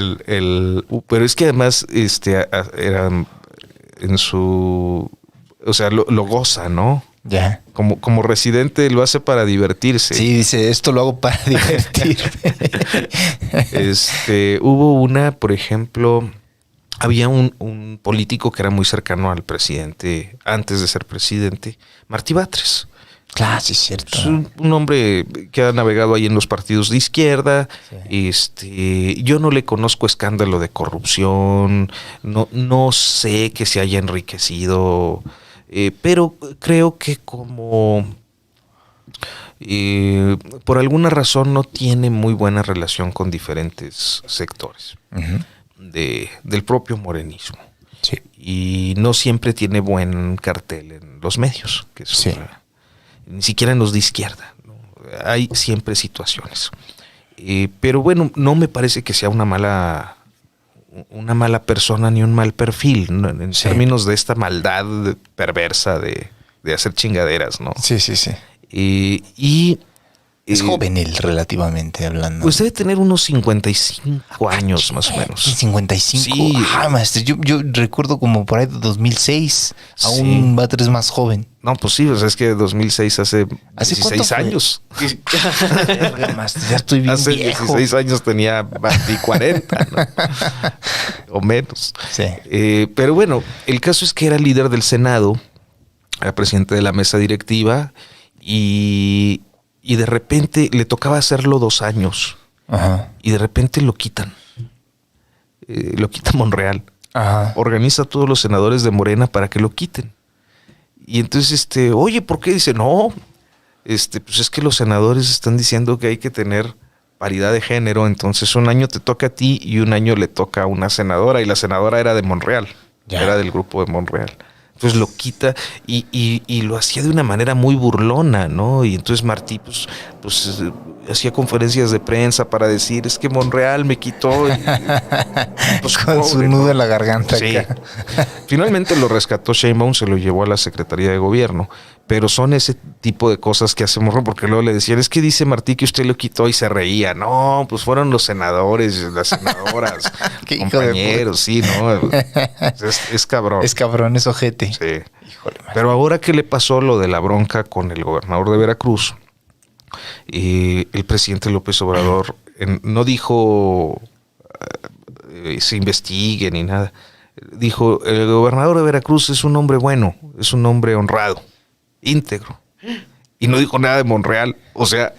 pero es que además era en su, o sea, lo goza, ¿no? Ya. Como Residente lo hace para divertirse. Sí, dice, esto lo hago para divertirme. Hubo una, por ejemplo, había un político que era muy cercano al presidente, antes de ser presidente, Martí Batres. Claro, sí es cierto. Es un hombre que ha navegado ahí en los partidos de izquierda. Sí. Yo no le conozco escándalo de corrupción, no sé que se haya enriquecido, pero creo que como por alguna razón no tiene muy buena relación con diferentes sectores del propio morenismo. Sí. Y no siempre tiene buen cartel en los medios, que es ni siquiera en los de izquierda, ¿no? Hay siempre situaciones. Pero bueno, no me parece que sea una mala persona ni un mal perfil, ¿no? En términos de esta maldad perversa de hacer chingaderas, ¿no? Sí. Es joven él, relativamente hablando. Pues debe tener unos 55 años, más o menos. 55. Sí. Maestro, yo recuerdo como por ahí de 2006. Aún Batres es más joven. No, pues sí, o sea, es que 2006 hace 16 años. Maestro, ya estoy bien hace viejo. 16 años tenía 40, ¿no? O menos. Sí. Pero bueno, el caso es que era líder del Senado, era presidente de la mesa directiva y de repente le tocaba hacerlo 2 años. Ajá. Y de repente lo quitan. Lo quita Monreal. Ajá. Organiza a todos los senadores de Morena para que lo quiten. Y entonces, oye, ¿por qué? Dice, no, pues es que los senadores están diciendo que hay que tener paridad de género. Entonces un año te toca a ti y un año le toca a una senadora. Y la senadora era de Monreal. Ya. Era del grupo de Monreal. Entonces lo quita y lo hacía de una manera muy burlona, ¿no? Y entonces Martí, pues hacía conferencias de prensa para decir, es que Monreal me quitó. Pues, con su nudo en la garganta. Sí. Finalmente lo rescató Sheinbaum, se lo llevó a la Secretaría de Gobierno. Pero son ese tipo de cosas que hace Monreal, porque luego le decían, es que dice Martí que usted lo quitó y se reía. No, pues fueron los senadores, las senadoras, compañeros, sí, ¿no? Es cabrón. Es cabrón, es ojete. Sí. Híjole, pero ahora que le pasó lo de la bronca con el gobernador de Veracruz, el presidente López Obrador no dijo se investigue ni nada. Dijo, el gobernador de Veracruz es un hombre bueno, es un hombre honrado, íntegro. Y no dijo nada de Monreal, o sea,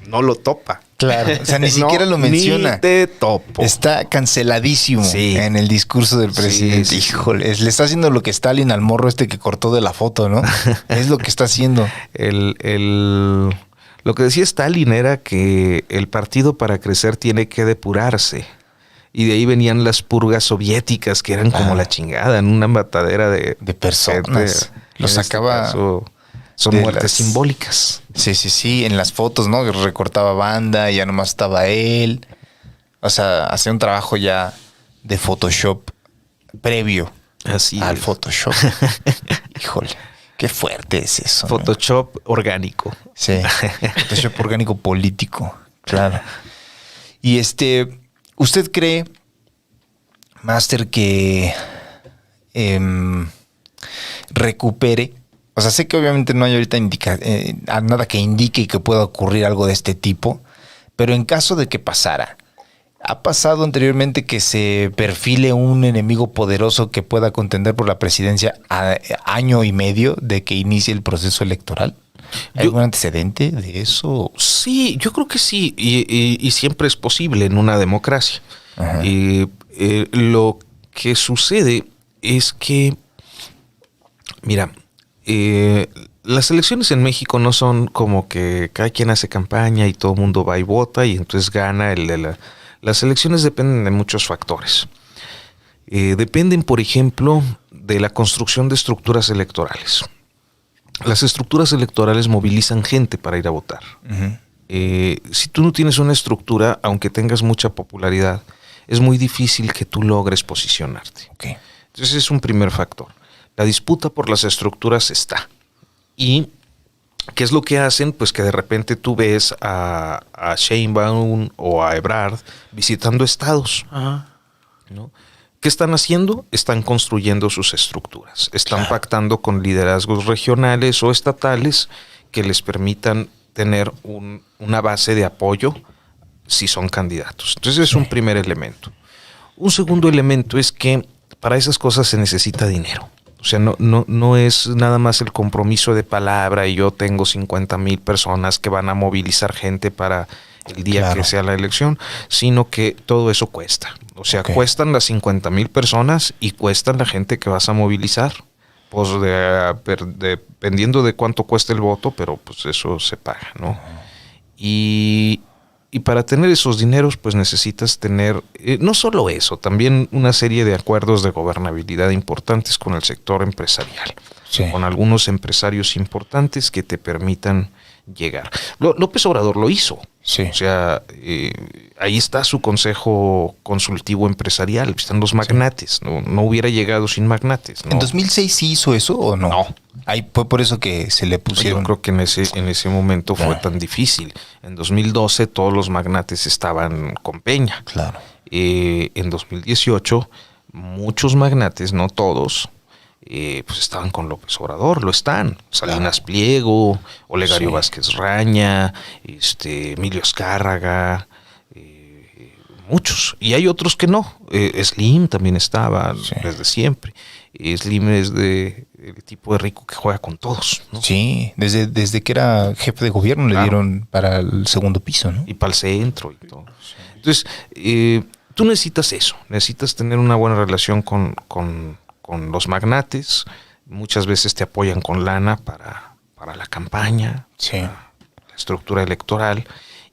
no lo topa. Claro, o sea, ni siquiera lo menciona. Ni te topo. Está canceladísimo en el discurso del presidente. Sí. Híjole, le está haciendo lo que Stalin al morro que cortó de la foto, ¿no? Es lo que está haciendo. Lo que decía Stalin era que el partido para crecer tiene que depurarse. Y de ahí venían las purgas soviéticas, que eran como la chingada, en una matadera de personas. Los sacaba... Son muertes simbólicas. Sí, en las fotos, ¿no? Recortaba banda, ya nomás estaba él. O sea, hacía un trabajo ya de Photoshop previo al Photoshop. Híjole, qué fuerte es eso. Photoshop, ¿no? Orgánico. Sí, Photoshop orgánico político, claro. Y ¿usted cree, Master, que recupere? O sea, sé que obviamente no hay ahorita nada que indique que pueda ocurrir algo de este tipo, pero en caso de que pasara, ¿ha pasado anteriormente que se perfile un enemigo poderoso que pueda contender por la presidencia a año y medio de que inicie el proceso electoral? ¿Hay algún antecedente de eso? Sí, yo creo que sí, y siempre es posible en una democracia. Lo que sucede es que, mira, las elecciones en México no son como que cada quien hace campaña y todo el mundo va y vota y entonces gana las elecciones dependen de muchos factores. Dependen, por ejemplo, de la construcción de estructuras electorales. Las estructuras electorales movilizan gente para ir a votar. Si tú no tienes una estructura, aunque tengas mucha popularidad, es muy difícil que tú logres posicionarte. Okay. Entonces es un primer factor. La disputa por las estructuras está. ¿Y qué es lo que hacen? Pues que de repente tú ves a Sheinbaum o a Ebrard visitando estados. Ajá. ¿No? ¿Qué están haciendo? Están construyendo sus estructuras. Están pactando con liderazgos regionales o estatales que les permitan tener una base de apoyo si son candidatos. Entonces es un primer elemento. Un segundo elemento es que para esas cosas se necesita dinero. O sea, no es nada más el compromiso de palabra y yo tengo 50,000 personas que van a movilizar gente para el día que sea la elección, sino que todo eso cuesta. O sea, cuestan las 50,000 personas y cuestan la gente que vas a movilizar. Pues dependiendo de cuánto cuesta el voto, pero pues eso se paga, ¿no? Y para tener esos dineros, pues necesitas tener, no solo eso, también una serie de acuerdos de gobernabilidad importantes con el sector empresarial, con algunos empresarios importantes que te permitan llegar. López Obrador lo hizo. Sí. O sea, ahí está su consejo consultivo empresarial, están los magnates, no hubiera llegado sin magnates. ¿No? ¿En 2006 sí hizo eso o no? No. Ahí fue por eso que se le pusieron. Yo creo que en ese momento fue tan difícil. En 2012 todos los magnates estaban con Peña. Claro. En 2018 muchos magnates, no todos, pues estaban con López Obrador, lo están. Salinas Pliego, Olegario Vázquez Raña, Emilio Azcárraga, muchos. Y hay otros que no. Slim también estaba desde siempre. Slim es el tipo de rico que juega con todos, ¿no? Sí, desde que era jefe de gobierno le dieron para el segundo piso, ¿no? Y para el centro y todo. Entonces, tú necesitas eso, necesitas tener una buena relación con los magnates. Muchas veces te apoyan con lana para la campaña, para la estructura electoral,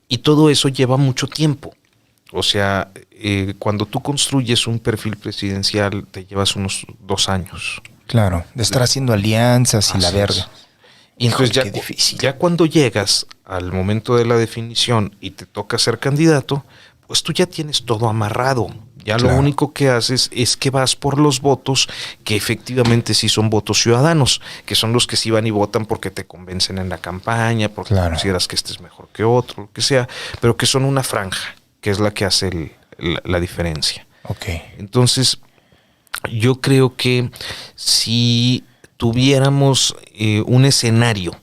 y todo eso lleva mucho tiempo. O sea, cuando tú construyes un perfil presidencial te llevas unos 2 años. Claro, de estar haciendo alianzas y la verga. Y entonces ya cuando llegas al momento de la definición y te toca ser candidato, pues tú ya tienes todo amarrado. Ya lo único que haces es que vas por los votos que efectivamente sí son votos ciudadanos, que son los que sí van y votan porque te convencen en la campaña, porque consideras que este es mejor que otro, lo que sea, pero que son una franja, que es la que hace la diferencia. Okay. Entonces, yo creo que si tuviéramos un escenario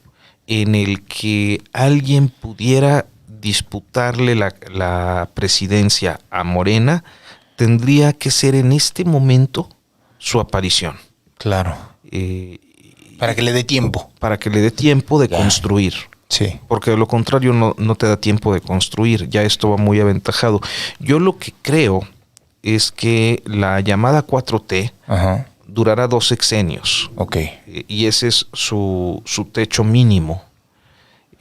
en el que alguien pudiera disputarle la presidencia a Morena, tendría que ser en este momento su aparición. Claro. Para que le dé tiempo. Para que le dé tiempo de construir. Sí. Porque de lo contrario no te da tiempo de construir. Ya esto va muy aventajado. Yo lo que creo es que la llamada 4T durará 2 sexenios. Ok. Y ese es su techo mínimo.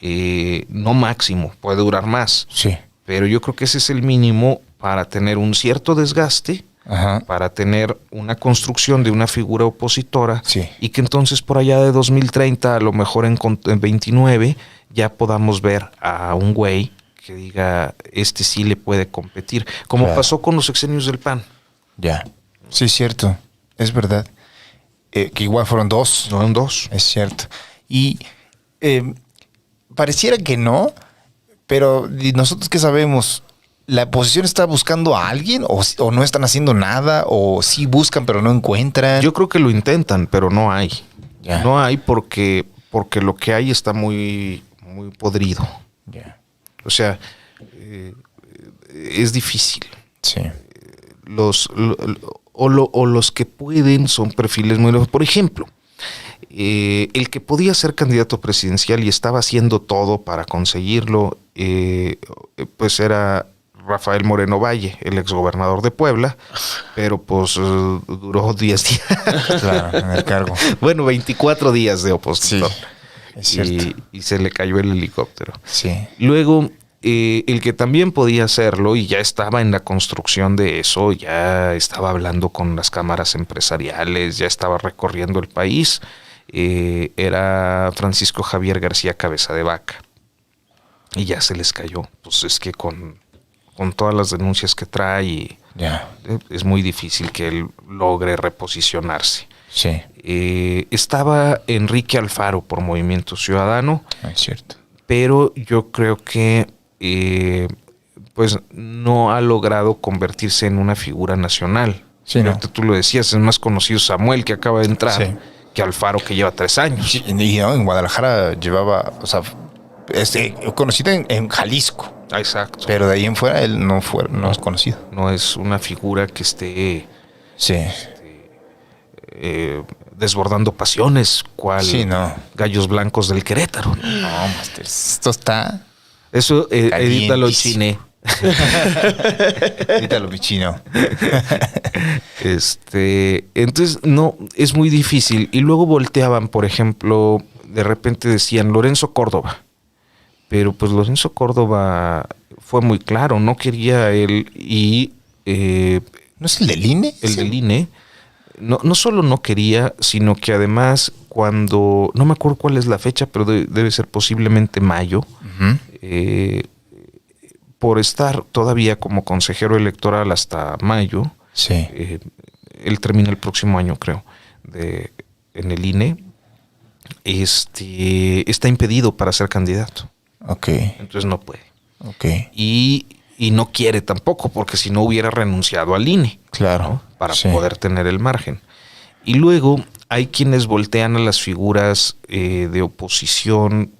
No máximo, puede durar más. Sí. Pero yo creo que ese es el mínimo para tener un cierto desgaste, para tener una construcción de una figura opositora, y que entonces por allá de 2030, a lo mejor en 29, ya podamos ver a un güey que diga, sí le puede competir, como pasó con los sexenios del PAN. Ya. Sí, cierto. Es verdad. Que igual fueron 2. Fueron 2. Es cierto. Y pareciera que no, pero nosotros qué sabemos, ¿la oposición está buscando a alguien o no están haciendo nada o sí buscan pero no encuentran? Yo creo que lo intentan, pero no hay. No hay porque lo que hay está muy, muy podrido. O sea, es difícil. Sí. Los que pueden son perfiles muy lejos. Por ejemplo, el que podía ser candidato presidencial y estaba haciendo todo para conseguirlo, pues era Rafael Moreno Valle, el exgobernador de Puebla, pero pues duró 10 días. Claro, en el cargo. Bueno, 24 días de opositor. Sí, es cierto. Y se le cayó el helicóptero. Sí. Luego, el que también podía hacerlo y ya estaba en la construcción de eso, ya estaba hablando con las cámaras empresariales, ya estaba recorriendo el país, era Francisco Javier García Cabeza de Vaca. Y ya se les cayó. Pues es que con todas las denuncias que trae, es muy difícil que él logre reposicionarse. Sí. Estaba Enrique Alfaro por Movimiento Ciudadano. Es cierto. Pero yo creo que pues no ha logrado convertirse en una figura nacional. Sí, ¿no? Tú lo decías, es más conocido Samuel, que acaba de entrar, que Alfaro, que lleva 3 años. Sí, y en Guadalajara llevaba, o sea, conocido en Jalisco. Exacto. Pero de ahí en fuera él no es conocido. No es una figura que esté desbordando pasiones, cual Gallos Blancos del Querétaro. No, Master, esto está... Eso, edítalo, Chine. Edítalo, mi chino. Entonces, no, es muy difícil. Y luego volteaban, por ejemplo, de repente decían Lorenzo Córdoba. Pero pues Lorenzo Córdoba fue muy claro, no quería él y... ¿No es el del INE? El del INE. No solo no quería, sino que además cuando... No me acuerdo cuál es la fecha, pero debe ser posiblemente mayo. por estar todavía como consejero electoral hasta mayo, Sí. Él termina el próximo año, creo, en el INE, está impedido para ser candidato. Ok. Entonces no puede. Ok. Y no quiere tampoco, porque si no hubiera renunciado al INE. Claro. ¿no? Para Sí. poder tener el margen. Y luego hay quienes voltean a las figuras de oposición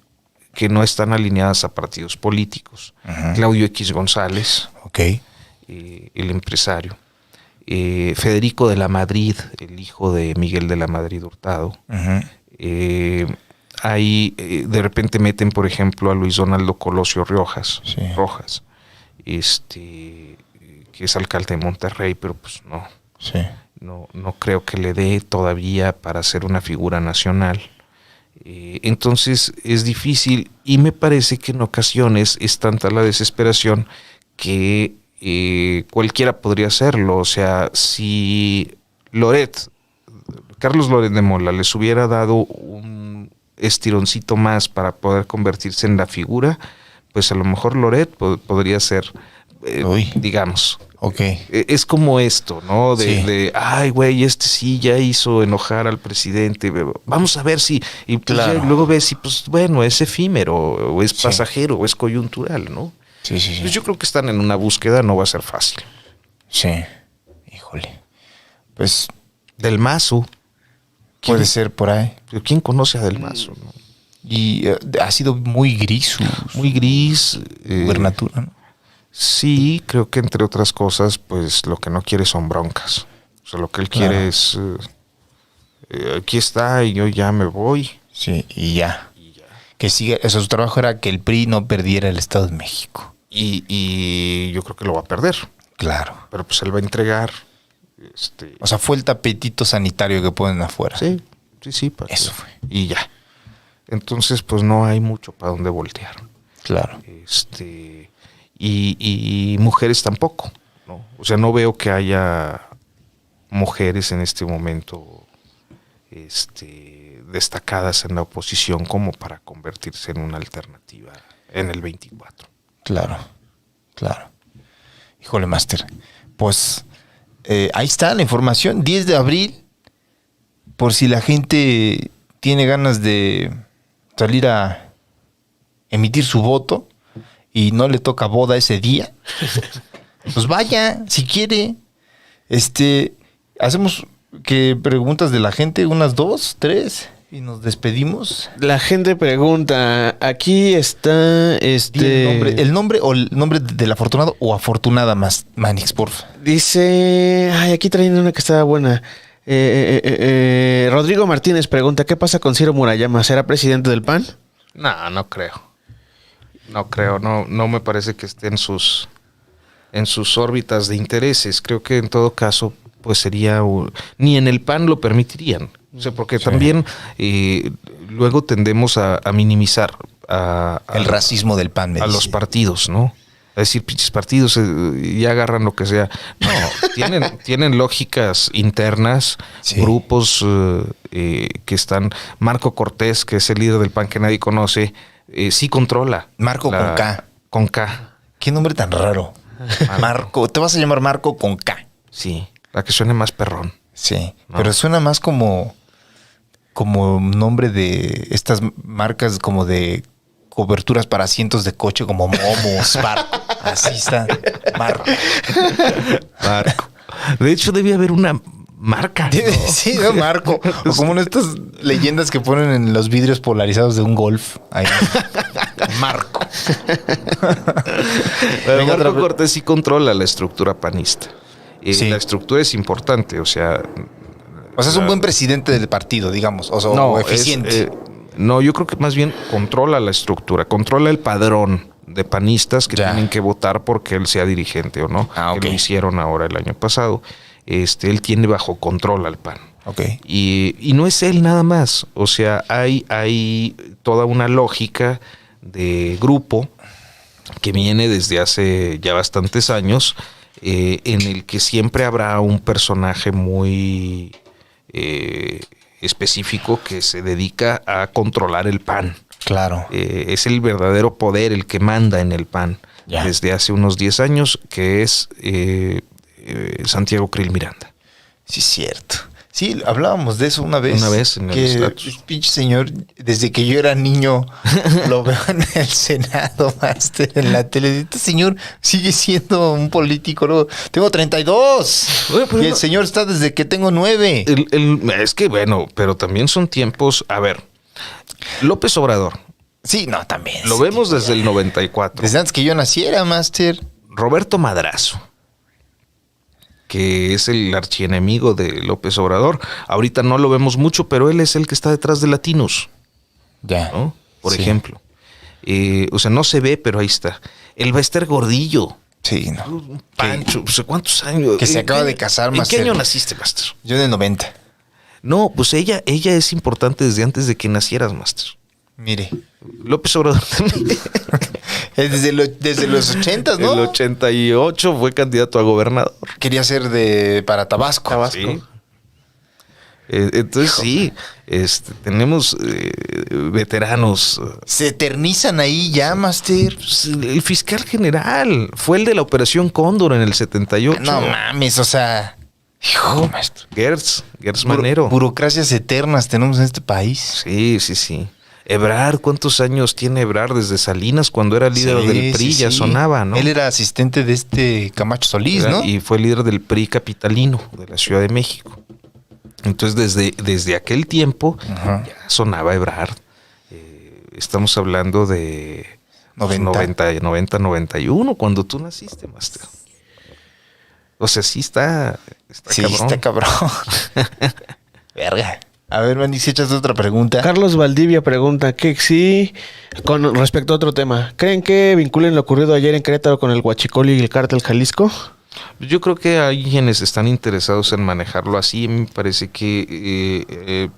que no están alineadas a partidos políticos. Ajá. Claudio X González, Ok. el empresario. Federico de la Madrid, el hijo de Miguel de la Madrid Hurtado. Ajá. Ahí de repente meten, por ejemplo, a Luis Donaldo Colosio Rojas, Sí. que es alcalde de Monterrey, pero pues Sí. no creo que le dé todavía para ser una figura nacional. Entonces es difícil, y me parece que en ocasiones es tanta la desesperación que cualquiera podría hacerlo. O sea, si Carlos Loret de Mola les hubiera dado un estironcito más para poder convertirse en la figura, pues a lo mejor Loret podría ser, digamos. Ok. Es como esto, ¿no? Sí. Ay, güey, sí ya hizo enojar al presidente. Vamos a ver si... Y pues Claro. ya luego ves si, pues bueno, es efímero, o es Sí. pasajero, o es coyuntural, ¿no? Sí, sí, sí. Pues yo creo que están en una búsqueda, no va a ser fácil. Sí. Híjole. Pues Del Mazo. puede ser por ahí. ¿Quién conoce a Del Mazo? ¿No? Y ha sido muy gris su Muy gris. gubernatura, ¿no? Sí, creo que entre otras cosas, pues lo que no quiere son broncas. O sea, lo que él Claro. quiere es... aquí está y yo ya me voy. Sí, y ya. Que sigue, eso, su trabajo era que el PRI no perdiera el Estado de México. Y yo creo que lo va a perder. Claro. Pero pues él va a entregar. O sea, fue el tapetito sanitario que ponen afuera. Sí. Eso fue. Y ya. Entonces, pues no hay mucho para dónde voltear. Claro. Y mujeres tampoco, ¿no? O sea, no veo que haya mujeres en este momento destacadas en la oposición como para convertirse en una alternativa en el 24. Claro. Híjole, Máster. Pues ahí está la información. 10 de abril, por si la gente tiene ganas de salir a emitir su voto y no le toca boda ese día, pues vaya, si quiere. Hacemos que preguntas de la gente, unas 2, 3, y nos despedimos. La gente pregunta, aquí está El nombre o el nombre del afortunado o afortunada más, Manix, porfa. Dice, aquí traen una que estaba buena. Rodrigo Martínez pregunta, ¿qué pasa con Ciro Murayama? ¿Será presidente del PAN? No creo. No me parece que esté en sus órbitas de intereses. Creo que en todo caso, pues sería ni en el PAN lo permitirían. O sea, porque también luego tendemos a minimizar el racismo del PAN, me a dice. los partidos, ¿no? A decir, pinches partidos ya agarran lo que sea. No, tienen lógicas internas, Sí. grupos que están. Marco Cortés, que es el líder del PAN que nadie conoce, sí controla. Marco con K. Con K. Qué nombre tan raro. Marco. Te vas a llamar Marco con K. Sí, la que suene más perrón. Sí, No. pero suena más como nombre de estas marcas como de coberturas para asientos de coche, como Momo, Spark. Así está. Marco. De hecho, debía haber una marca, ¿no? Sí, ¿no? Marco. O como en estas leyendas que ponen en los vidrios polarizados de un Golf. Ahí. Marco. Pero Venga, Marco otra- Cortés sí controla la estructura panista. Sí. La estructura es importante, o sea... O sea, es un buen presidente del partido, digamos. O eficiente. No, yo creo que más bien controla la estructura, controla el padrón de panistas que Ya. tienen que votar porque él sea dirigente o no. Ah, ok. Que lo hicieron ahora el año pasado. Él tiene bajo control al PAN. Ok. Y no es él nada más. O sea, hay toda una lógica de grupo que viene desde hace ya bastantes años, en el que siempre habrá un personaje muy específico que se dedica a controlar el PAN. Claro. Es el verdadero poder el que manda en el PAN. desde hace unos 10 años, que es Santiago Krill Miranda. Sí, cierto. Sí, hablábamos de eso una vez. Una vez en el estatus. Pinche señor, desde que yo era niño, lo veo en el Senado, máster, en la tele. Este señor sigue siendo un político. ¿No? Tengo 32. Oye, y el señor está desde que tengo 9. Es que bueno, pero también son tiempos. A ver, López Obrador. Sí, no, también. Lo vemos desde el 94. Desde antes que yo naciera, máster. Roberto Madrazo, que es el archienemigo de López Obrador. Ahorita no lo vemos mucho, pero él es el que está detrás de Latinos. Ya. ¿No? Por ejemplo. O sea, no se ve, pero ahí está. El Bester Gordillo. Sí, no. Un Pancho, no sé cuántos años. Que se acaba de casar, ¿En máster. qué año naciste, Master? Yo en el 90. No, pues ella es importante desde antes de que nacieras, Master. Mire. López Obrador también. Desde los 80, ¿no? El 88 fue candidato a gobernador. Quería ser para Tabasco. Sí. Entonces sí, tenemos veteranos. Se eternizan ahí ya, máster. El fiscal general fue el de la Operación Cóndor en el 78. No mames, o sea... Hijo, maestro. Gertz Manero. Burocracias eternas tenemos en este país. Sí. Ebrard, ¿cuántos años tiene Ebrard desde Salinas cuando era líder del PRI? Ya sonaba, ¿no? Él era asistente de Camacho Solís, ¿no? Y fue líder del PRI capitalino de la Ciudad de México. Entonces, desde aquel tiempo ya sonaba Ebrard. Estamos hablando de 90, 91, cuando tú naciste, máster. O sea, sí está cabrón. Está cabrón. Verga. A ver, Manny, si echas otra pregunta. Carlos Valdivia pregunta que sí, con respecto a otro tema, ¿creen que vinculen lo ocurrido ayer en Querétaro con el Huachicol y el Cártel Jalisco? Yo creo que hay quienes están interesados en manejarlo así. Me parece que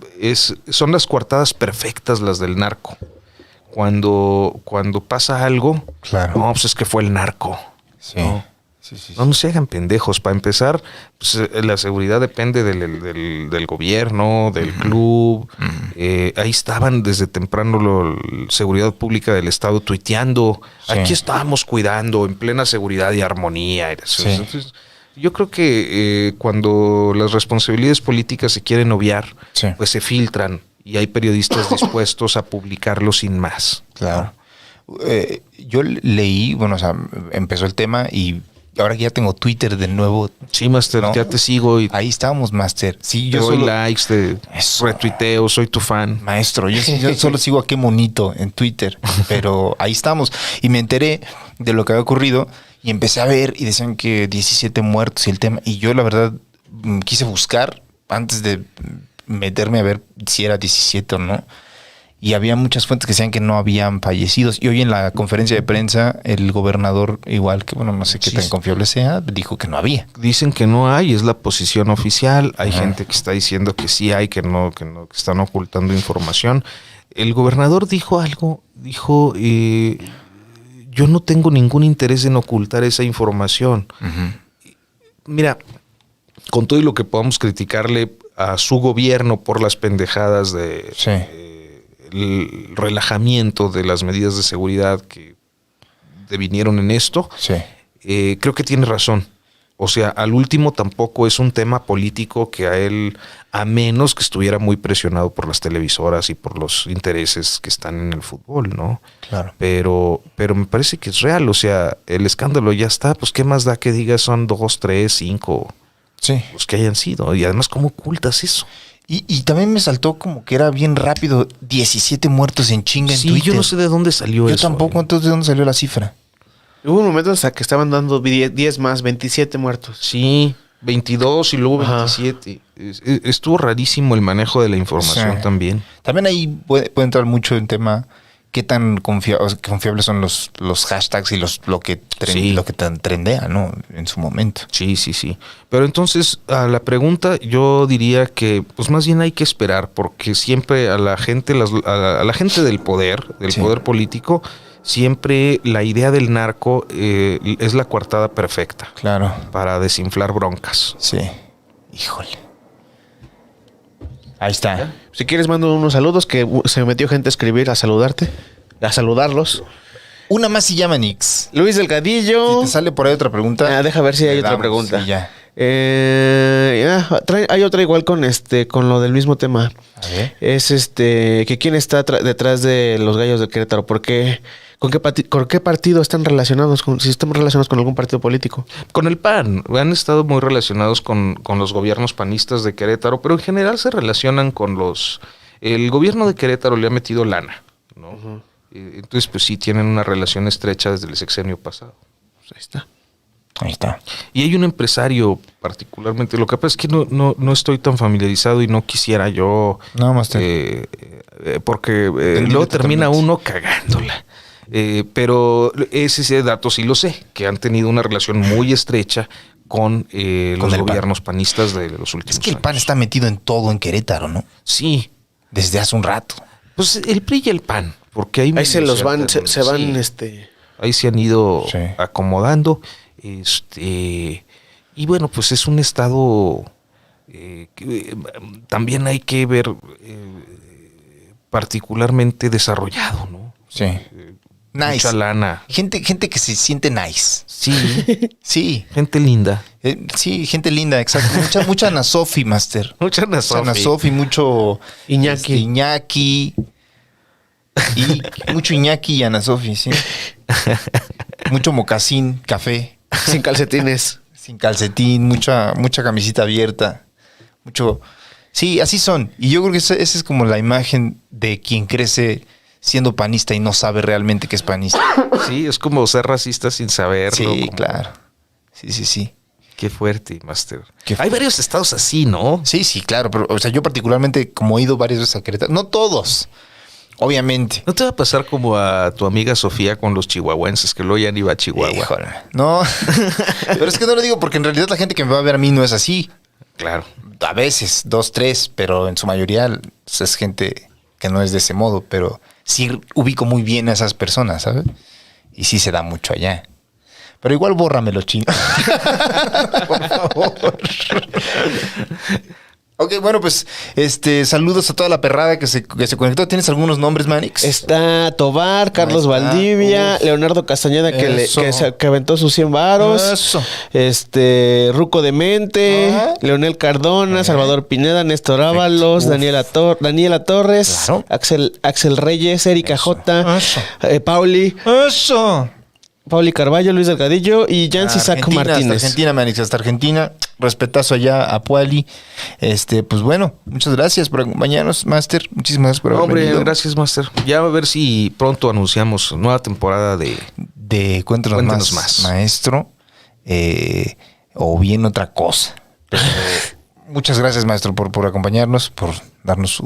son las coartadas perfectas las del narco. Cuando pasa algo, claro. No, pues es que fue el narco. Sí. ¿No? Sí. No se hagan pendejos. Para empezar, pues, la seguridad depende del gobierno, del club. Ahí estaban desde temprano seguridad pública del estado tuiteando. Sí. Aquí estábamos cuidando en plena seguridad y armonía. Sí. Entonces, yo creo que cuando las responsabilidades políticas se quieren obviar, pues se filtran y hay periodistas dispuestos a publicarlo sin más. Claro. Yo leí, bueno, o sea, empezó el tema y ahora que ya tengo Twitter de nuevo. Sí, máster, ¿no? Ya te sigo. Ahí estamos, máster. Sí, yo doy likes, retuiteo, soy tu fan. Maestro, yo solo sigo a Qué Monito en Twitter, pero ahí estamos. Y me enteré de lo que había ocurrido y empecé a ver y decían que 17 muertos y el tema. Y yo la verdad quise buscar antes de meterme a ver si era 17 o no. Y había muchas fuentes que decían que no habían fallecidos. Y hoy en la conferencia de prensa, el gobernador, igual que, bueno, no sé qué tan confiable sea, dijo que no había. Dicen que no hay, es la posición oficial. Hay gente que está diciendo que sí hay, que no, que están ocultando información. El gobernador dijo algo, yo no tengo ningún interés en ocultar esa información. Mira, con todo y lo que podamos criticarle a su gobierno por las pendejadas el relajamiento de las medidas de seguridad que devinieron en esto, creo que tiene razón. O sea, al último tampoco es un tema político que a él, a menos que estuviera muy presionado por las televisoras y por los intereses que están en el fútbol, ¿no? Claro. Pero me parece que es real. O sea, el escándalo ya está. Pues qué más da que digas son 2, 3, 5 los que hayan sido. Y además, ¿cómo ocultas eso? Y también me saltó como que era bien rápido, 17 muertos en chinga en Twitter. Sí, yo no sé de dónde salió eso. Yo tampoco, entonces ¿de dónde salió la cifra? Hubo un momento hasta que estaban dando 10 más, 27 muertos. Sí, 22 y luego 27. Estuvo rarísimo el manejo de la información también. También ahí puede entrar mucho en tema qué tan confiables son los hashtags y lo que trendea, ¿no? En su momento. Sí. Pero entonces, a la pregunta, yo diría que, pues más bien hay que esperar, porque siempre a la gente, a la gente del poder político, siempre la idea del narco es la coartada perfecta. Claro. Para desinflar broncas. Sí. Híjole. Ahí está. Si quieres mando unos saludos, que se metió gente a escribir, a saludarte, a saludarlos. Una más y ya, Manix. Luis Delgadillo. Si te sale por ahí otra pregunta. Deja ver si hay otra pregunta. Sí, ya. Hay otra igual con lo del mismo tema. A ver. Es que quién está detrás de los Gallos del Querétaro. ¿Con qué partido están relacionados? Si estamos relacionados con algún partido político. Con el PAN. Han estado muy relacionados con los gobiernos panistas de Querétaro, pero en general se relacionan con los... El gobierno de Querétaro le ha metido lana, ¿no? Uh-huh. Entonces, pues sí, tienen una relación estrecha desde el sexenio pasado. Pues ahí está. Ahí está. Y hay un empresario particularmente, lo que pasa es que no estoy tan familiarizado y no quisiera yo... No, más porque luego termina uno cagándola. Pero ese dato sí lo sé, que han tenido una relación muy estrecha con los gobiernos panistas de los últimos años. Es que el PAN está metido en todo en Querétaro, ¿no? Sí. Desde hace un rato. Pues el PRI y el PAN, porque ahí se los van, se van, ahí se han ido acomodando. Y bueno, pues es un estado que también hay que ver particularmente desarrollado, ¿no? Sí. Nice. Mucha lana. Gente que se siente nice. Sí. Sí. Gente linda. Sí, gente linda, exacto. Mucha Ana Sofi, Master. Mucha Ana Sofi. Ana Sofi, mucho Iñaki. Mucho Iñaki y Ana Sofi, sí. Mucho mocasín, café. Sin calcetines. Sin calcetín, mucha camisita abierta. Mucho. Sí, así son. Y yo creo que esa es como la imagen de quien crece siendo panista y no sabe realmente que es panista. Sí, es como ser racista sin saberlo. Sí, claro. Sí. Qué fuerte, Master. Hay varios estados así, ¿no? Sí, claro. Pero, o sea, yo particularmente, como he ido varias veces a Querétaro, no todos, obviamente. ¿No te va a pasar como a tu amiga Sofía con los chihuahuenses, que luego ya ni va a Chihuahua? Híjole. No, pero es que no lo digo porque en realidad la gente que me va a ver a mí no es así. Claro. A veces, 2, 3, pero en su mayoría es gente que no es de ese modo, pero sí ubico muy bien a esas personas, ¿sabes? Y sí se da mucho allá. Pero igual bórramelo, chino. Por favor. Ok, bueno, pues saludos a toda la perrada que se conectó. ¿Tienes algunos nombres, Manix? Está Tobar, Carlos Valdivia, Leonardo Castañeda que aventó sus 100 varos. Eso. Ruco Demente, Leonel Cardona, Salvador Pineda, Néstor Ábalos, Daniela Torres, claro. Axel Reyes, Erika J, Pauli. Eso. Pauli Carballo, Luis Delgadillo y Yancy Saco Martínez. Hasta Argentina, Manix, hasta Argentina. Respetazo allá a Puali. Pues bueno, muchas gracias por acompañarnos, Master. Muchísimas gracias por haber venido. Gracias, Master. Ya a ver si pronto anunciamos nueva temporada de Cuéntanos más, maestro. O bien otra cosa. Pero, muchas gracias, maestro, por acompañarnos, por darnos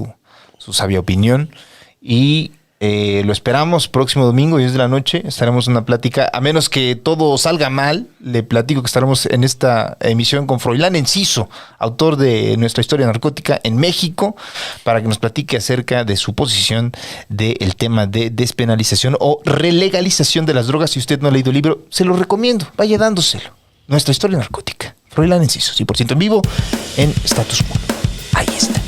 su sabia opinión. Y lo esperamos próximo domingo, 10 de la noche. Estaremos en una plática, a menos que todo salga mal, le platico que estaremos en esta emisión con Froilán Enciso, autor de Nuestra Historia Narcótica en México, para que nos platique acerca de su posición del tema de despenalización o relegalización de las drogas. Si usted no ha leído el libro, se lo recomiendo, vaya dándoselo. Nuestra Historia Narcótica, Froilán Enciso, 100% en vivo en Status Quo. Ahí está.